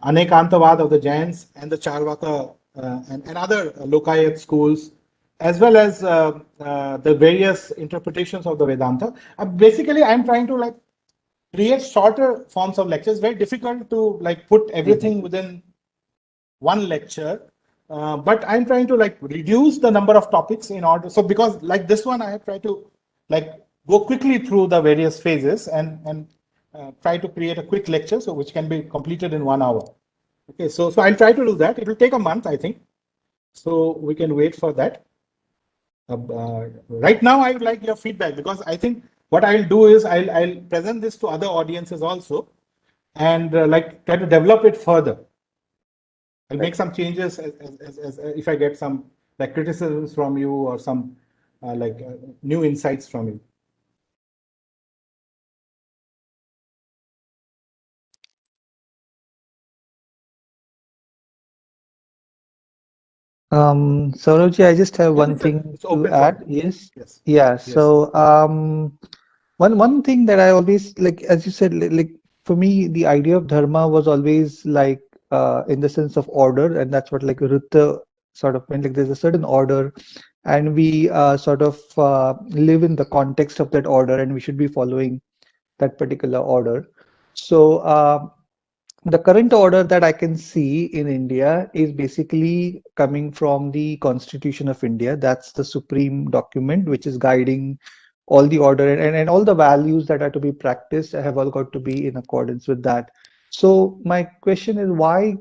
[SPEAKER 1] Anekantavad of the Jains and the Charvaka and other Lokayat schools, as well as the various interpretations of the Vedanta. Basically, I'm trying to like create shorter forms of lectures. Very difficult to like put everything within one lecture, but I'm trying to like reduce the number of topics in order. So because like this one, I have tried to like go quickly through the various phases and try to create a quick lecture, so which can be completed in 1 hour. Okay, so I'll try to do that. It will take a month, I think. So we can wait for that. Right now, I would like your feedback, because I think what I'll do is I'll present this to other audiences also, and like try to develop it further. I'll make some changes as if I get some like criticisms from you or some new insights from you.
[SPEAKER 3] Sauravji, I just have
[SPEAKER 1] Yes,
[SPEAKER 3] one thing
[SPEAKER 1] it's
[SPEAKER 3] to
[SPEAKER 1] open for
[SPEAKER 3] add. Yes.
[SPEAKER 1] yes,
[SPEAKER 3] Yeah.
[SPEAKER 1] yes.
[SPEAKER 3] So, one thing that I always like, as you said, like for me, the idea of dharma was always like in the sense of order, and that's what like Rutta sort of meant. Like there's a certain order, and we sort of live in the context of that order, and we should be following that particular order. So, the current order that I can see in India is basically coming from the Constitution of India. That's the supreme document which is guiding all the order, and all the values that are to be practiced have all got to be in accordance with that. So my question is, why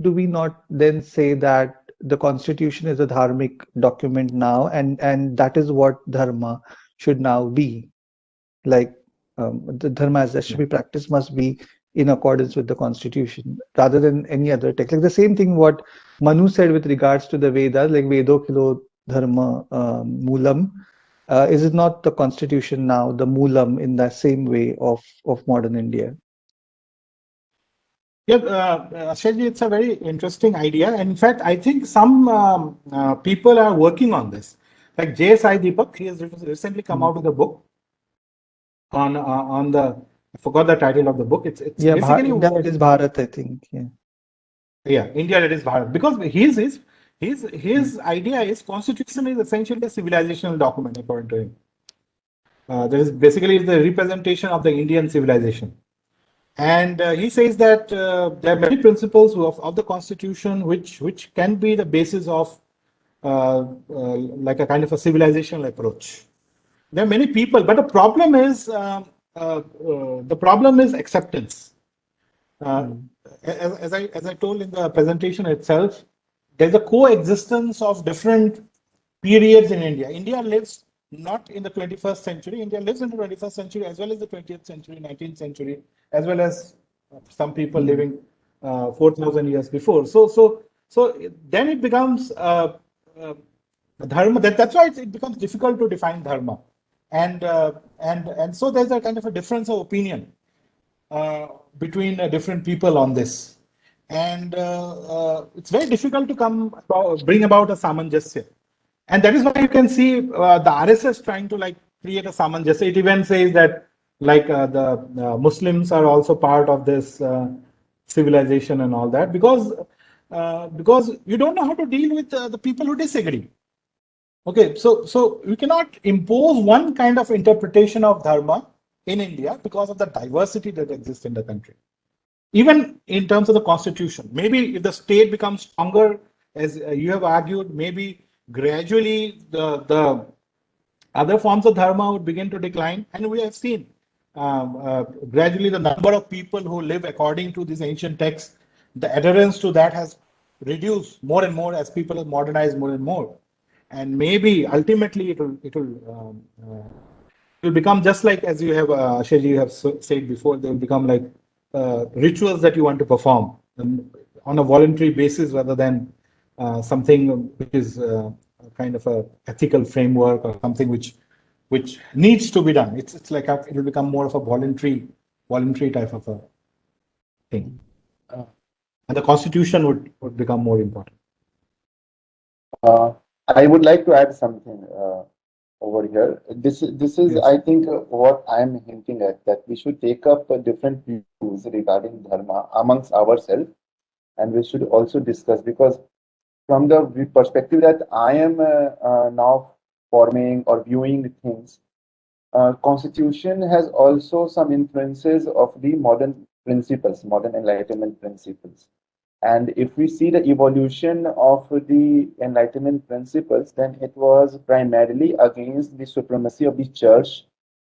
[SPEAKER 3] do we not then say that the Constitution is a dharmic document now, and that is what dharma should now be? Like the dharma that should
[SPEAKER 1] Yeah.
[SPEAKER 3] be practiced must be in accordance with the constitution rather than any other text. Like the same thing what Manu said with regards to the Vedas, like Vedo kilo dharma moolam. Is it not the constitution now, the moolam in the same way of modern India?
[SPEAKER 1] Yeah, Ashayji, it's a very interesting idea. In fact, I think some people are working on this. Like J. Sai Deepak, he has recently come
[SPEAKER 3] Mm.
[SPEAKER 1] out with a book on the, I forgot the title of the book. It's
[SPEAKER 3] Yeah,
[SPEAKER 1] basically
[SPEAKER 3] India it is Bharat, I think. Yeah.
[SPEAKER 1] yeah, India that is Bharat, because
[SPEAKER 3] Mm.
[SPEAKER 1] his idea is constitution is essentially a civilizational document according to him. There is basically the representation of the Indian civilization. And he says that there are many principles of the constitution which can be the basis of like a kind of a civilizational approach. There are many people, but the problem is acceptance. Uh,
[SPEAKER 3] Mm.
[SPEAKER 1] as I told in the presentation itself, there's a coexistence of different periods in India. India lives not in the 21st century. India lives in the 21st century as well as the 20th century, 19th century, as well as some people
[SPEAKER 3] Mm.
[SPEAKER 1] living 4,000 years before. So then it becomes uh, dharma. That's why it becomes difficult to define dharma, and so there's a kind of a difference of opinion uh, between different people on this, and it's very difficult to bring about a samanjasya, and that is why you can see the RSS trying to like create a samanja. It even says that like the Muslims are also part of this civilization and all that, because you don't know how to deal with the people who disagree. Okay, so we cannot impose one kind of interpretation of dharma in India because of the diversity that exists in the country. Even in terms of the constitution, maybe if the state becomes stronger, as you have argued, maybe gradually the other forms of dharma would begin to decline, and we have seen gradually the number of people who live according to these ancient texts, the adherence to that has reduced more and more as people have modernized more and more, and maybe ultimately it will become just like, as you have Ashayji, you have said before, they will become like rituals that you want to perform on a voluntary basis rather than something which is kind of a ethical framework or something which needs to be done. It's like it will become more of a voluntary type of a thing, and the constitution would become more important.
[SPEAKER 2] Uh, I would like to add something over here. This is
[SPEAKER 1] Yes.
[SPEAKER 2] I think what I am hinting at, that we should take up different views regarding dharma amongst ourselves, and we should also discuss, because from the perspective that I am now forming or viewing things, constitution has also some influences of the modern principles, modern enlightenment principles. And if we see the evolution of the enlightenment principles, then it was primarily against the supremacy of the church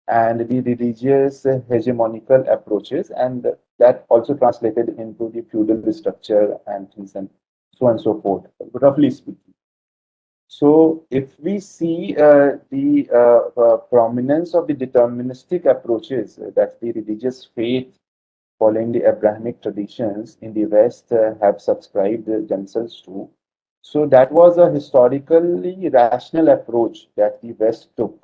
[SPEAKER 2] and the religious hegemonical approaches, and that also translated into the feudal structure and things, and so on and so forth, roughly speaking. So, if we see the prominence of the deterministic approaches that the religious faith following the Abrahamic traditions in the West have subscribed themselves to, so that was a historically rational approach that the West took.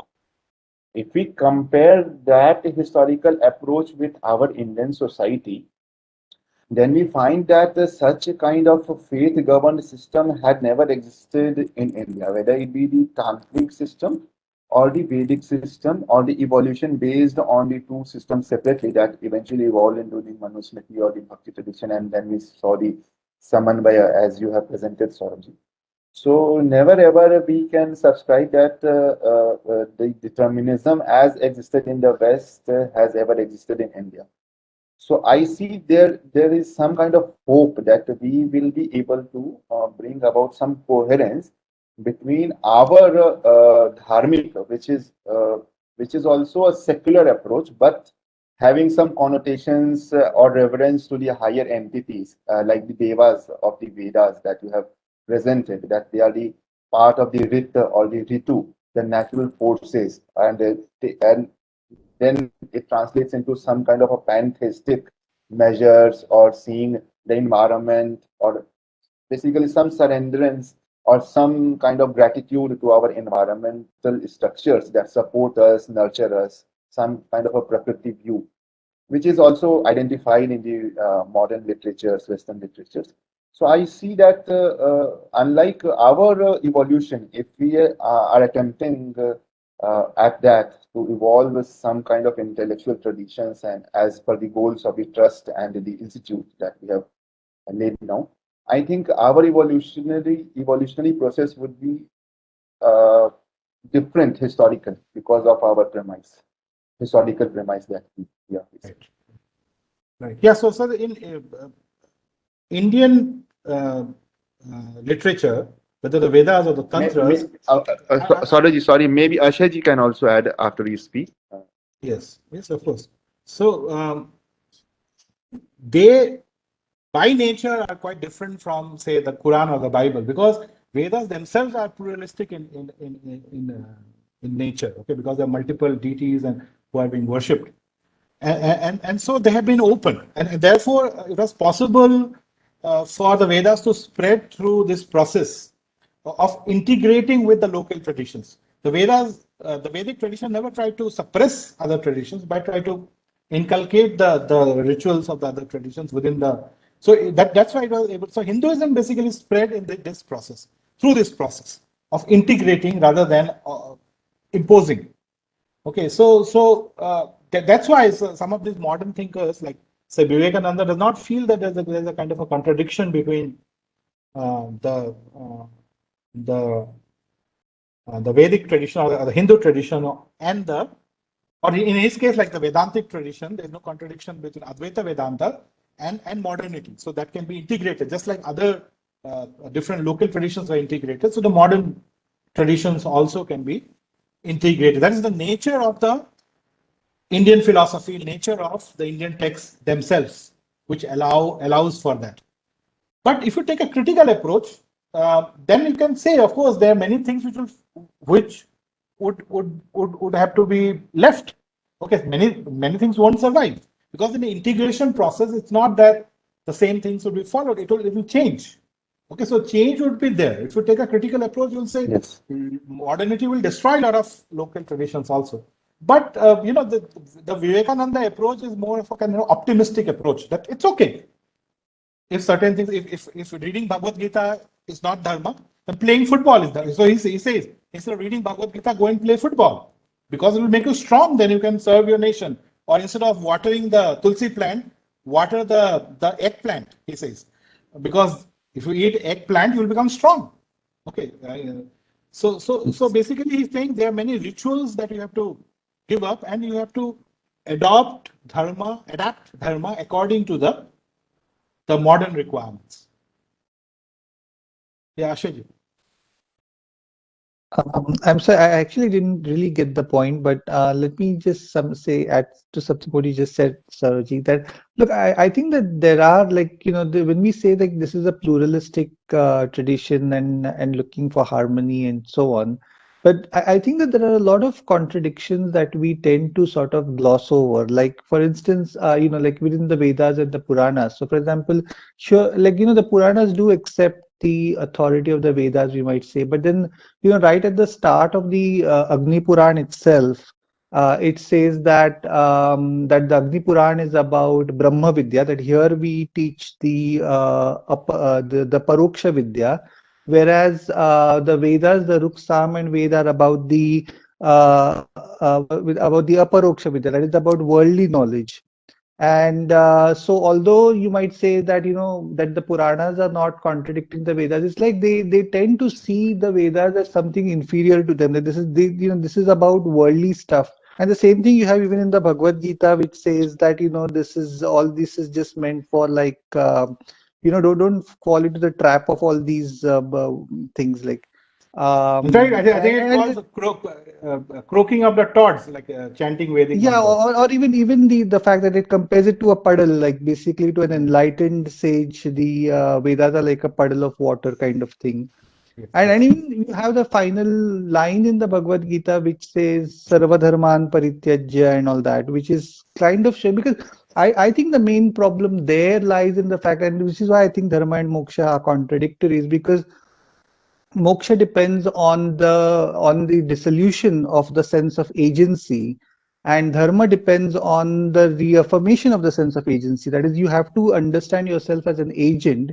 [SPEAKER 2] If we compare that historical approach with our Indian society, then we find that such a kind of a faith governed system had never existed in India, whether it be the tantric system or the Vedic system or the evolution based on the two systems separately that eventually evolved into the Manusmriti or the Bhakti tradition, and then we saw the Samanvaya as you have presented, Sauravji. So never ever we can subscribe that the determinism as existed in the West has ever existed in India. So I see there is some kind of hope that we will be able to bring about some coherence between our dharmic, which is also a secular approach, but having some connotations or reverence to the higher entities, like the devas of the Vedas that you have presented, that they are the part of the rit or the ritu, the natural forces, and then it translates into some kind of a pantheistic measures, or seeing the environment, or basically some surrenderance or some kind of gratitude to our environmental structures that support us, nurture us, some kind of a prakriti view, which is also identified in the modern literatures, Western literatures. So I see that unlike our evolution, if we are attempting at that to evolve with some kind of intellectual traditions and as per the goals of the trust and the institute that we have laid down, I think our evolutionary process would be uh, different historical because of our historical premise that we are facing.
[SPEAKER 1] Right. Right. Yeah. So in Indian literature, whether the Vedas or the Tantras,
[SPEAKER 2] Sorry, maybe Ashayji can also add after you speak.
[SPEAKER 1] yes, of course. So they by nature are quite different from, say, the Quran or the Bible, because Vedas themselves are pluralistic in nature. Okay, because there are multiple deities and who are being worshipped, and so they have been open, and therefore it was possible for the Vedas to spread through this process of integrating with the local traditions. The Vedas, the Vedic tradition never tried to suppress other traditions, but tried to inculcate the rituals of the other traditions within the. So that's why it was able. So Hinduism basically spread in this process, through this process of integrating rather than imposing. Okay, that's why some of these modern thinkers, like say Vivekananda, does not feel that there's a kind of a contradiction between uh, the uh, the the Vedic tradition or the Hindu tradition and or in his case, like the Vedantic tradition, there's no contradiction between Advaita Vedanta and modernity. So that can be integrated, just like other different local traditions are integrated. So the modern traditions also can be integrated. That is the nature of the Indian philosophy, nature of the Indian texts themselves, which allows for that. But if you take a critical approach, then you can say, of course, there are many things which would have to be left. Okay, many things won't survive because in the integration process, it's not that the same things will be followed. It will change. Okay, so change would be there. If you take a critical approach, you'll say
[SPEAKER 2] Yes.
[SPEAKER 1] modernity will destroy a lot of local traditions also. But the Vivekananda approach is more of a kind of optimistic approach that it's okay if certain things, if reading Bhagavad Gita is not dharma, then playing football is dharma. So he says, instead of reading Bhagavad Gita, go and play football because it will make you strong. Then you can serve your nation. Or instead of watering the tulsi plant, water the eggplant. He says, because if you eat eggplant, you will become strong. Okay. So basically, he's saying there are many rituals that you have to give up, and you have to adapt dharma according to the modern requirements. Yeah, Ashaj.
[SPEAKER 3] I'm sorry, I actually didn't really get the point, but let me just say add to something what you just said, Sarojit, that look, I think that there are like, when we say that this is a pluralistic tradition and looking for harmony and so on, but I think that there are a lot of contradictions that we tend to sort of gloss over. Like, for instance, like within the Vedas and the Puranas. So, for example, sure, like, the Puranas do accept the authority of the Vedas, we might say, but then right at the start of the Agni Puran itself, it says that the Agni Puran is about Brahma Vidya. That here we teach the Paroksha Vidya, whereas the Vedas, the Ruk, Sam, and Ved are about about the Aparoksha Vidya. That is about worldly knowledge. And so, although you might say that that the Puranas are not contradicting the Vedas, it's like they tend to see the Vedas as something inferior to them. That this is about worldly stuff. And the same thing you have even in the Bhagavad Gita, which says that this is just meant for like don't fall into the trap of all these things like
[SPEAKER 1] In fact, I think it
[SPEAKER 3] and
[SPEAKER 1] calls croaking of the toads, like chanting Vedic
[SPEAKER 3] yeah,
[SPEAKER 1] mantras.
[SPEAKER 3] or even the fact that it compares it to a puddle, like basically to an enlightened sage, the Vedas are like a puddle of water kind of thing.
[SPEAKER 1] Yes,
[SPEAKER 3] And
[SPEAKER 1] yes.
[SPEAKER 3] even you have the final line in the Bhagavad Gita which says Sarva Dharman Parityajya and all that, which is kind of shame because I think the main problem there lies in the fact, and which is why I think Dharma and Moksha are contradictory, is because moksha depends on the dissolution of the sense of agency, and dharma depends on the reaffirmation of the sense of agency. That is, you have to understand yourself as an agent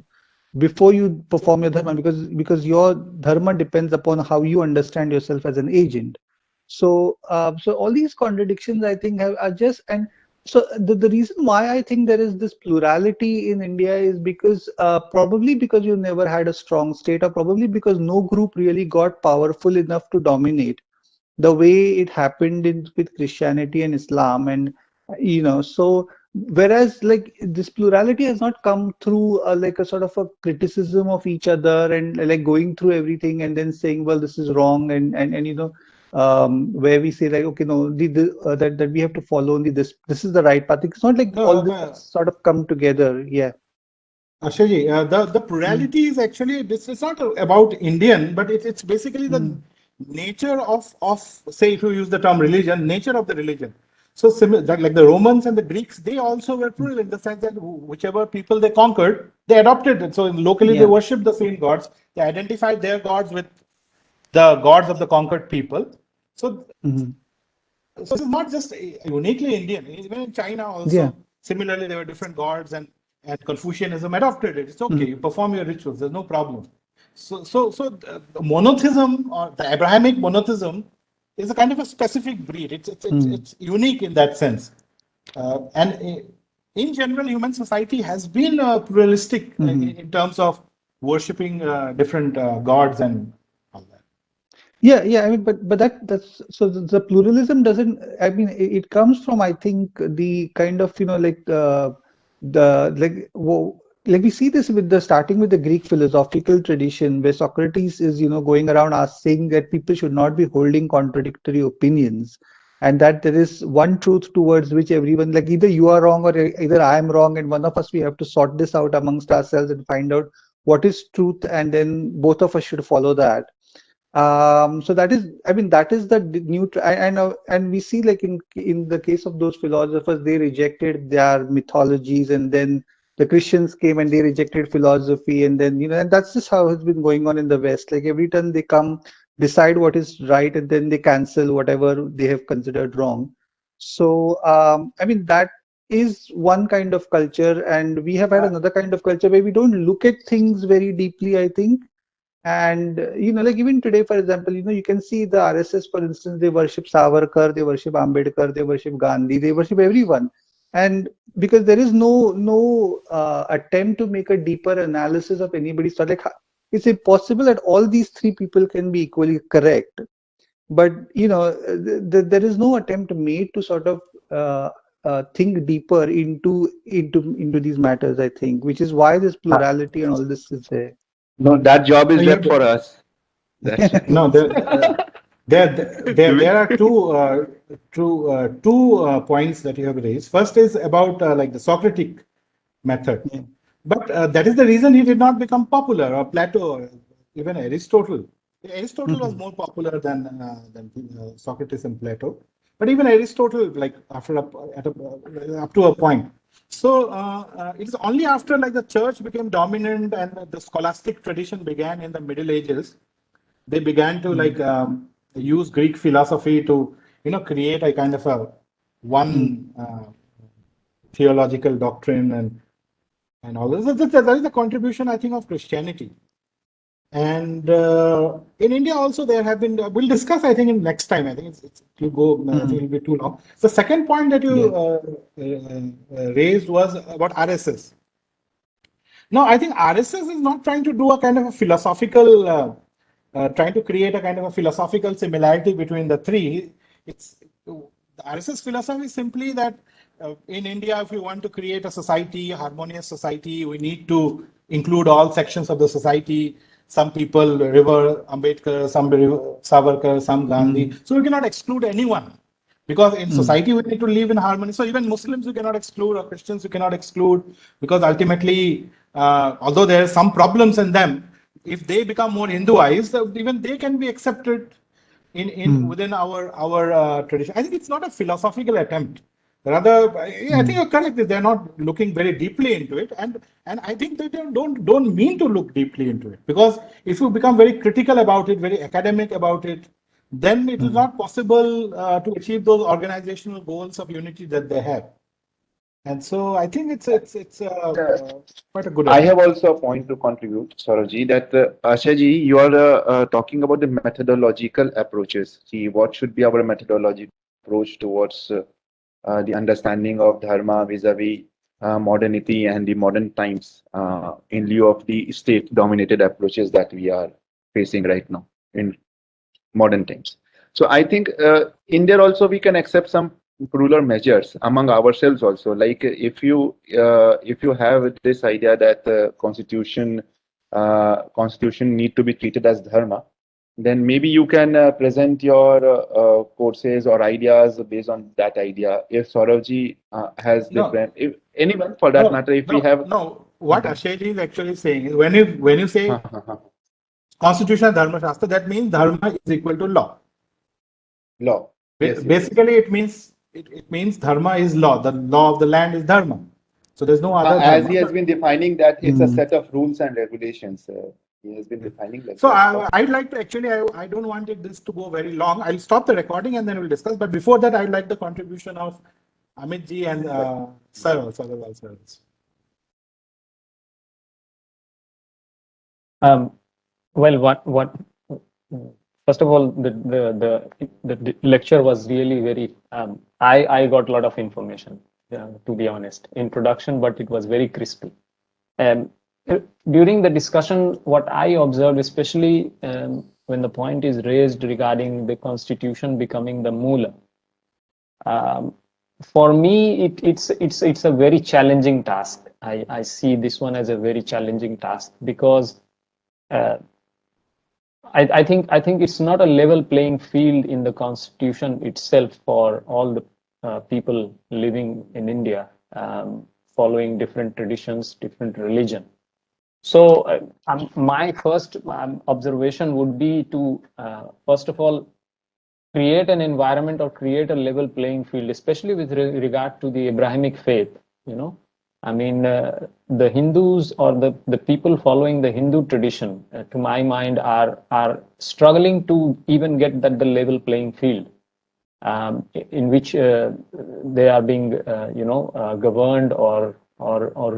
[SPEAKER 3] before you perform your dharma, because your dharma depends upon how you understand yourself as an agent. So all these contradictions, I think, are just, and so the reason why I think there is this plurality in India is because probably because you never had a strong state, or probably because no group really got powerful enough to dominate the way it happened with Christianity and Islam. And so whereas like this plurality has not come through like a sort of a criticism of each other and like going through everything and then saying, well, this is wrong, and where we say like, okay, no, that we have to follow only this is the right path. It's not like
[SPEAKER 1] No,
[SPEAKER 3] all this has sort of come together. Yeah.
[SPEAKER 1] Ashaj, the
[SPEAKER 3] Mm,
[SPEAKER 1] plurality is actually, this is not about Indian, but it's basically the
[SPEAKER 3] mm,
[SPEAKER 1] nature of say, if you use the term religion, nature of the religion. So similar, like the Romans and the Greeks, they also were
[SPEAKER 3] mm.
[SPEAKER 1] plural in the sense that whichever people they conquered, they adopted it. So locally they
[SPEAKER 3] Yeah.
[SPEAKER 1] worship the same gods. They identified their gods with the gods of the conquered people. So
[SPEAKER 3] Mhm.
[SPEAKER 1] this is not just uniquely Indian. Even in China
[SPEAKER 3] Yeah.
[SPEAKER 1] also, similarly, there were different gods, and Confucianism adopted it. It's okay. You
[SPEAKER 3] Mhm.
[SPEAKER 1] perform your rituals. There's no problem. So the monotheism, or the Abrahamic monotheism, is a kind of a specific breed. It's unique in that sense. And in general, human society has been pluralistic in terms of worshipping different gods and all that.
[SPEAKER 3] Yeah, yeah. I mean, but that's so the pluralism doesn't. I mean, it comes from, I think, the kind of, like the like we see this with the starting with the Greek philosophical tradition, where Socrates is, going around saying that people should not be holding contradictory opinions, and that there is one truth towards which everyone, like, either you are wrong or either I am wrong, and one of us, we have to sort this out amongst ourselves and find out what is truth, and then both of us should follow that. So that is, I mean, that is the new, and we see, like, in the case of those philosophers, they rejected their mythologies, and then the Christians came and they rejected philosophy, and then, and that's just how it's been going on in the West. Like, every time they come, decide what is right, and then they cancel whatever they have considered wrong. So I mean, that is one kind of culture, and we have had another kind of culture where we don't look at things very deeply, I think. And like, even today, for example, you can see the RSS, for instance, they worship Savarkar, they worship Ambedkar, they worship Gandhi, they worship everyone. And because there is no attempt to make a deeper analysis of anybody's thought, like, it's impossible that all these three people can be equally correct. But there is no attempt made to sort of think deeper into these matters, I think, which is why this plurality and all this is there.
[SPEAKER 2] No, that job
[SPEAKER 1] No,
[SPEAKER 2] is left for us. That's
[SPEAKER 1] no, there are two points that you have raised. First is about like the Socratic method,
[SPEAKER 3] Yeah.
[SPEAKER 1] but that is the reason he did not become popular, or Plato, or even Aristotle. Aristotle was more popular than Socrates and Plato, but even Aristotle, like up to a point. So it is only after, like, the church became dominant and the scholastic tradition began in the Middle Ages, they began to, like, use Greek philosophy to create a kind of a one theological doctrine and all this. That is the contribution, I think, of Christianity. And in India also there have been. We'll discuss, I think, in next time. I think it will go. I think it will be too long. The second point that you
[SPEAKER 3] Yeah.
[SPEAKER 1] raised was about RSS. No, I think RSS is not trying to do a kind of a philosophical, trying to create a kind of a philosophical similarity between the three. It's the RSS philosophy is simply that in India, if we want to create a society, a harmonious society, we need to include all sections of the society. Some people revere Ambedkar, some revere Savarkar, some Gandhi. So we cannot exclude anyone. Because in society we need to live in harmony. So even Muslims you cannot exclude, or Christians you cannot exclude, because ultimately, although there are some problems in them, if they become more Hinduized, even they can be accepted in within our tradition. I think it's not a philosophical attempt. Rather, I think you're correct. They're not looking very deeply into it, and I think they don't mean to look deeply into it, because if you become very critical about it, very academic about it, then it is not possible to achieve those organizational goals of unity that they have. And so I think it's quite a good
[SPEAKER 2] I have
[SPEAKER 1] attempt.
[SPEAKER 2] also a point to contribute, Saurav, that Ashaji, you are talking about the methodological approaches. See, what should be our methodological approach towards the understanding of Dharma vis-a-vis modernity and the modern times in lieu of the state-dominated approaches that we are facing right now in modern times. So I think in there also we can accept some ruler measures among ourselves also. Like if you have this idea that constitution need to be treated as dharma, then maybe you can present your courses or ideas based on that idea. If Sauravji has
[SPEAKER 1] No,
[SPEAKER 2] different, if anyone for that
[SPEAKER 1] no,
[SPEAKER 2] matter, if we
[SPEAKER 1] no,
[SPEAKER 2] have
[SPEAKER 1] no. What Ashayji is actually saying is, when you say Constitution and Dharma Shastra, that means Dharma is equal to law.
[SPEAKER 2] law, yes, yes, yes.
[SPEAKER 1] Basically, it means Dharma is law. The law of the land is Dharma. So there's no other
[SPEAKER 2] As
[SPEAKER 1] Dharma.
[SPEAKER 2] he has
[SPEAKER 1] But
[SPEAKER 2] been defining that it's a set of rules and regulations. He has been defining like
[SPEAKER 1] so
[SPEAKER 2] that. Okay.
[SPEAKER 1] I'd like to actually, I don't want this to go very long. I'll stop the recording and then we'll discuss. But before that, I'd like the contribution of Amit ji and Saurav also.
[SPEAKER 4] Well, what first of all, the lecture was really very. I got a lot of information, to be honest, introduction, but it was very crispy. Um, During the discussion, what I observed, especially when the point is raised regarding the constitution becoming the Moola, for me, it's a very challenging task. I see this one as a very challenging task because uh, I think it's not a level playing field in the constitution itself for all the people living in India, following different traditions, different religion. So my first observation would be to first of all create an environment or create a level playing field, especially with regard to the Abrahamic faith. You know, I mean, the Hindus or the people following the Hindu tradition, to my mind, are struggling to even get that the level playing field in which they are being, governed or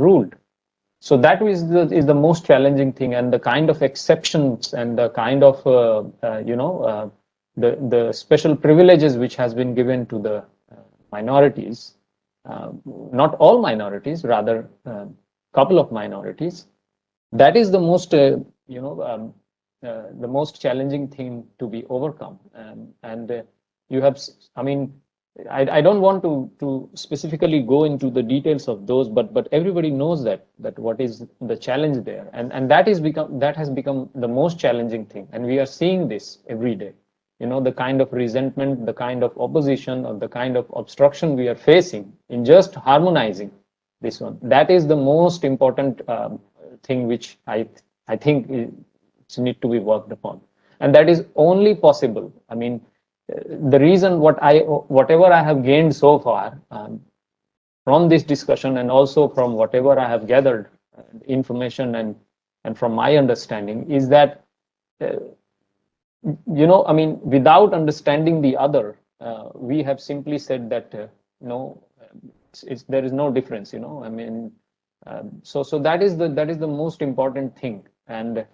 [SPEAKER 4] ruled. So that is the most challenging thing, and the kind of exceptions and the kind of the special privileges which has been given to the minorities, not all minorities, rather couple of minorities. That is the most the most challenging thing to be overcome, and you have, I mean, I don't want to specifically go into the details of those, but everybody knows that what is the challenge there, and that has become the most challenging thing, and we are seeing this every day. You know, the kind of resentment, the kind of opposition, or the kind of obstruction we are facing in just harmonizing this one. That is the most important thing which I think is need to be worked upon, and that is only possible. I mean, the reason whatever I have gained so far from this discussion, and also from whatever I have gathered information and from my understanding, is that I mean, without understanding the other, we have simply said that no, there is no difference. I mean, so that is the most important thing, and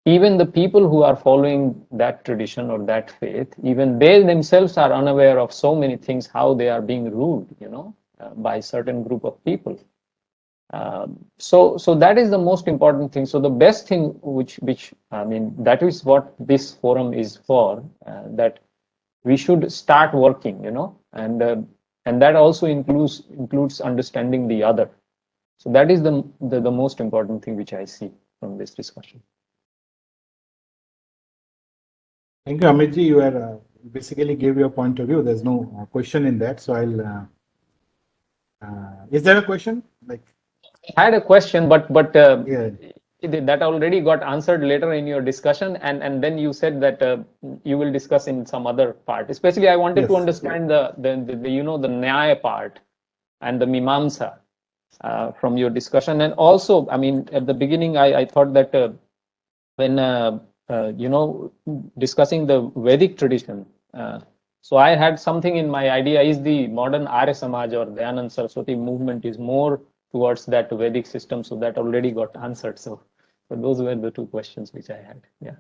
[SPEAKER 4] even the people who are following that tradition or that faith, even they themselves are unaware of so many things, how they are being ruled, by certain group of people. So that is the most important thing. So the best thing, which I mean, that is what this forum is for. That we should start working, and that also includes understanding the other. So that is the most important thing which I see from this discussion.
[SPEAKER 1] Thank you, Amitji. You are basically gave your point of view. There's no question in that. So I'll. Is there a question? Like,
[SPEAKER 4] I had a question, but
[SPEAKER 1] yeah.
[SPEAKER 4] that already got answered later in your discussion, and then you said that you will discuss in some other part. Especially, I wanted to understand the the Nyaya part and the Mimamsa from your discussion, and also, I mean, at the beginning, I thought that when discussing the Vedic tradition. So I had something in my idea, is the modern Arya Samaj or Dayanand Saraswati movement is more towards that Vedic system, so that already got answered. So those were the two questions which I had. Yeah.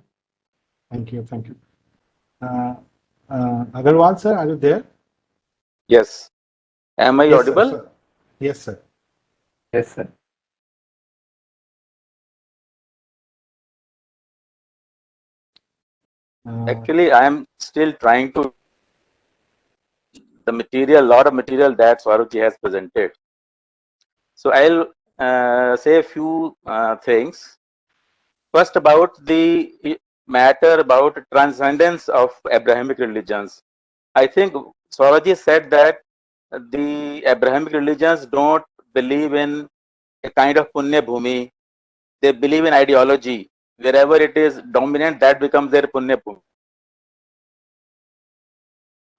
[SPEAKER 1] Thank you. Agarwal sir, are you there?
[SPEAKER 5] Yes. Am I
[SPEAKER 1] Yes,
[SPEAKER 5] audible?
[SPEAKER 1] sir. Yes, sir.
[SPEAKER 2] Yes, sir.
[SPEAKER 5] Actually, I am still trying to the material, lot of material that Swarovji has presented. So I'll say a few things. First, about the matter about transcendence of Abrahamic religions. I think Swarovji said that the Abrahamic religions don't believe in a kind of punya bhumi. They believe in ideology. Wherever it is dominant, that becomes their punya bhumi.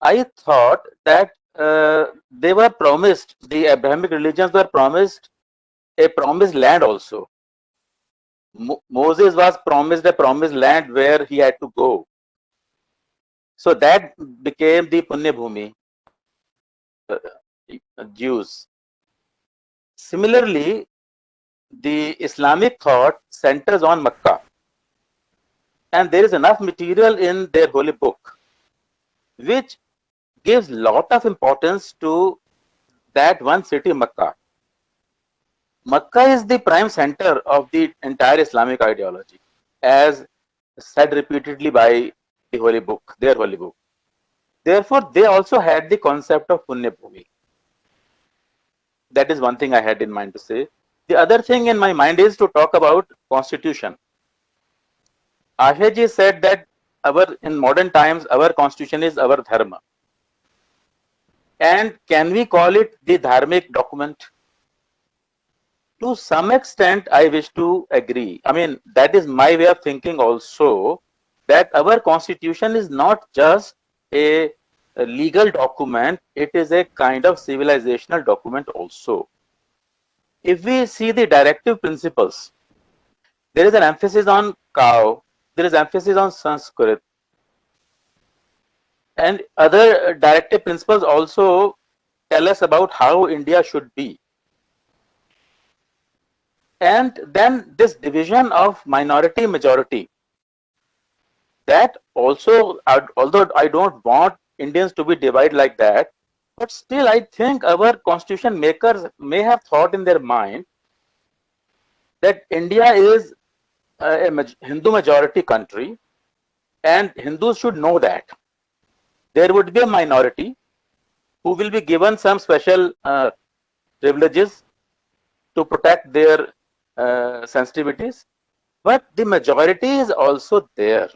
[SPEAKER 5] I thought that they were promised, the Abrahamic religions were promised a promised land also. Moses was promised a promised land where he had to go. So that became the Punya Bhumi, Jews. Similarly, the Islamic thought centers on Makkah. And there is enough material in their holy book which gives lot of importance to that one city, Makkah. Makkah is the prime center of the entire Islamic ideology, as said repeatedly by the holy book, their holy book. Therefore, they also had the concept of Punya Bhumi. That is one thing I had in mind to say. The other thing in my mind is to talk about constitution. Ashaji said that in modern times, our constitution is our dharma. And can we call it the dharmic document? To some extent, I wish to agree. I mean, that is my way of thinking also, that our constitution is not just a legal document, it is a kind of civilizational document also. If we see the directive principles, there is an emphasis on cow, there is emphasis on Sanskrit, and other directive principles also tell us about how India should be. And then this division of minority majority, that also, although I don't want Indians to be divided like that, but still I think our constitution makers may have thought in their mind that India is a Hindu majority country, and Hindus should know that there would be a minority who will be given some special privileges to protect their sensitivities, but the majority is also there,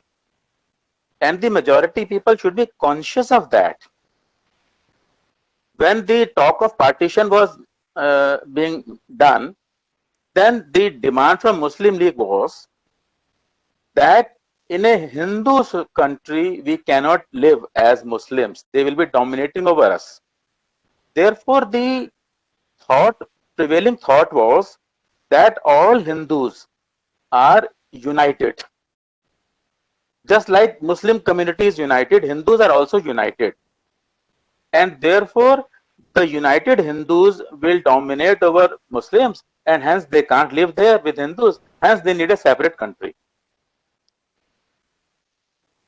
[SPEAKER 5] and the majority people should be conscious of that. When the talk of partition was being done, then the demand from Muslim League was that in a Hindu country we cannot live as Muslims. They will be dominating over us. Therefore, the prevailing thought was that all Hindus are united. Just like Muslim community is united, Hindus are also united. And therefore, the united Hindus will dominate over Muslims, and hence they can't live there with Hindus. Hence, they need a separate country.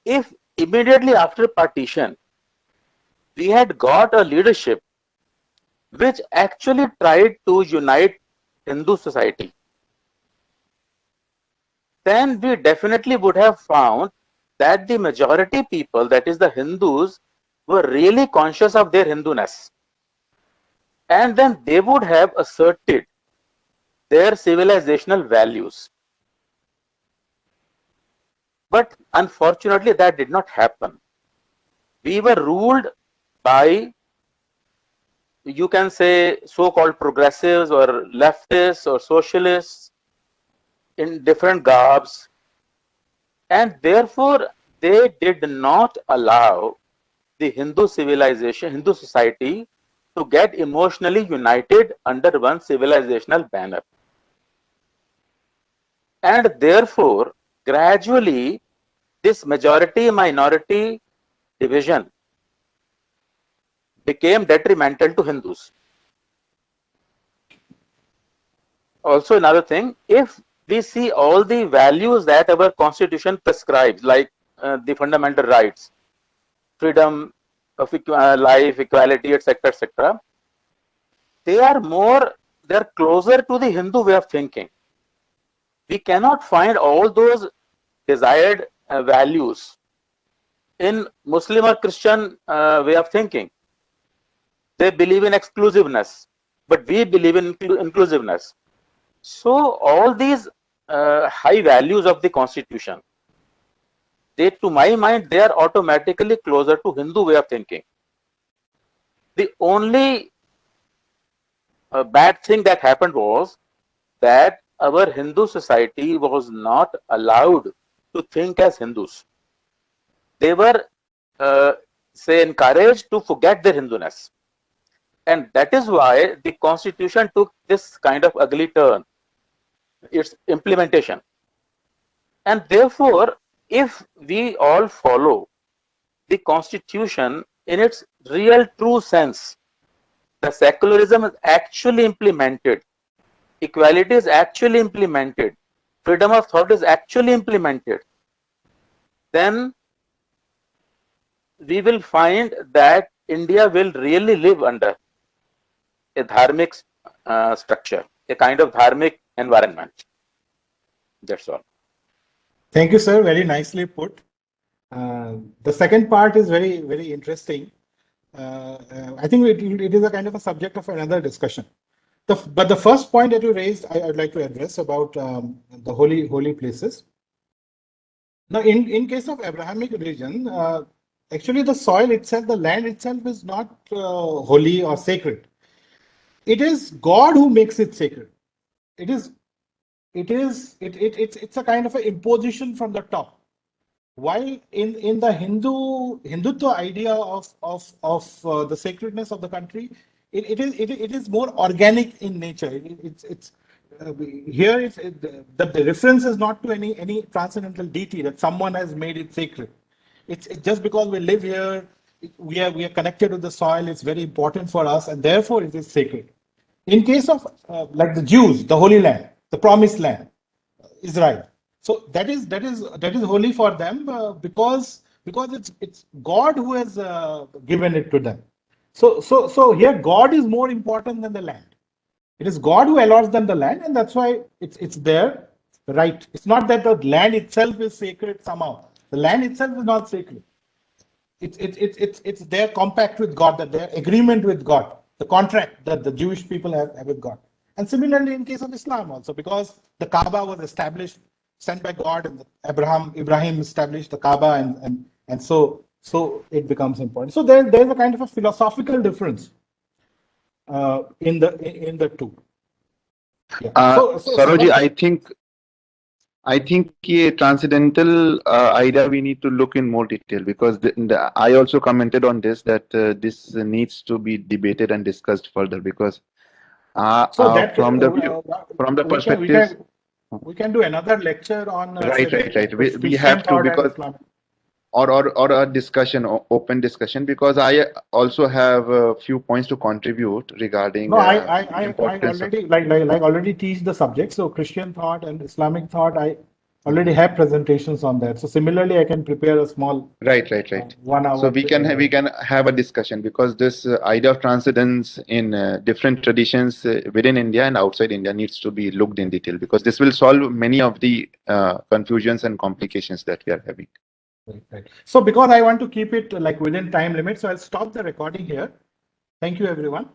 [SPEAKER 5] If immediately after partition, we had got a leadership which actually tried to unite Hindu society, then we definitely would have found that the majority people, that is the Hindus, were really conscious of their Hinduness. And then they would have asserted their civilizational values. But unfortunately, that did not happen. We were ruled by, you can say, so-called progressives or leftists or socialists in different garbs, and therefore they did not allow the Hindu civilization, Hindu society to get emotionally united under one civilizational banner. And therefore, gradually, this majority-minority division became detrimental to Hindus. Also, another thing, if we see all the values that our constitution prescribes, like the fundamental rights, freedom of life, equality, etc., they're closer to the Hindu way of thinking. We cannot find all those desired values in Muslim or Christian way of thinking. They believe in exclusiveness, but we believe in inclusiveness. So all these high values of the constitution, to my mind, they are automatically closer to Hindu way of thinking. The only bad thing that happened was that our Hindu society was not allowed to think as Hindus. They were, say, encouraged to forget their Hinduness. And that is why the constitution took this kind of ugly turn, its implementation. And therefore, if we all follow the constitution in its real true sense, the secularism is actually implemented, equality is actually implemented, freedom of thought is actually implemented, then we will find that India will really live under a dharmic structure, a kind of dharmic environment. That's all.
[SPEAKER 1] Thank you, sir. Very nicely put. The second part is very, very interesting. I think it is a kind of a subject of another discussion. But the first point that you raised, I'd like to address about the holy places. Now, in case of Abrahamic religion, actually the soil itself, the land itself is not holy or sacred. It is God who makes it sacred. It's a kind of an imposition from the top. While in the Hindutva idea of the sacredness of the country, it is more organic in nature. Here the reference is not to any transcendental deity that someone has made it sacred. It's just because we live here, we are connected with the soil. It's very important for us, and therefore it is sacred. In case of like the Jews, the Holy Land, the Promised Land, Israel. So that is holy for them because it's God who has given it to them. So here God is more important than the land. It is God who allots them the land, and that's why it's their right. It's not that the land itself is sacred somehow. The land itself is not sacred. It's their compact with God, that their agreement with God, the contract that the Jewish people have with God. And similarly in case of Islam also, because the Kaaba was established, sent by God, and Ibrahim established the Kaaba, and so it becomes important. So there's a kind of a philosophical difference in the two. Yeah.
[SPEAKER 2] Saurav, I think a transcendental idea we need to look in more detail, because I also commented on this, that this needs to be debated and discussed further, because from the perspective,
[SPEAKER 1] we can do another lecture on
[SPEAKER 2] right. We
[SPEAKER 1] Christian
[SPEAKER 2] have to,
[SPEAKER 1] thought and
[SPEAKER 2] because
[SPEAKER 1] Islamic.
[SPEAKER 2] or a discussion, open discussion, because I also have a few points to contribute regarding
[SPEAKER 1] No, I
[SPEAKER 2] importance of.
[SPEAKER 1] like already teach the subject. So Christian thought and Islamic thought, I already have presentations on that. So similarly, I can prepare a small
[SPEAKER 2] Right.
[SPEAKER 1] 1 hour.
[SPEAKER 2] So we can have a discussion, because this idea of transcendence in different traditions within India and outside India needs to be looked in detail, because this will solve many of the confusions and complications that we are having.
[SPEAKER 1] Right. So because I want to keep it like within time limit, so I'll stop the recording here. Thank you, everyone.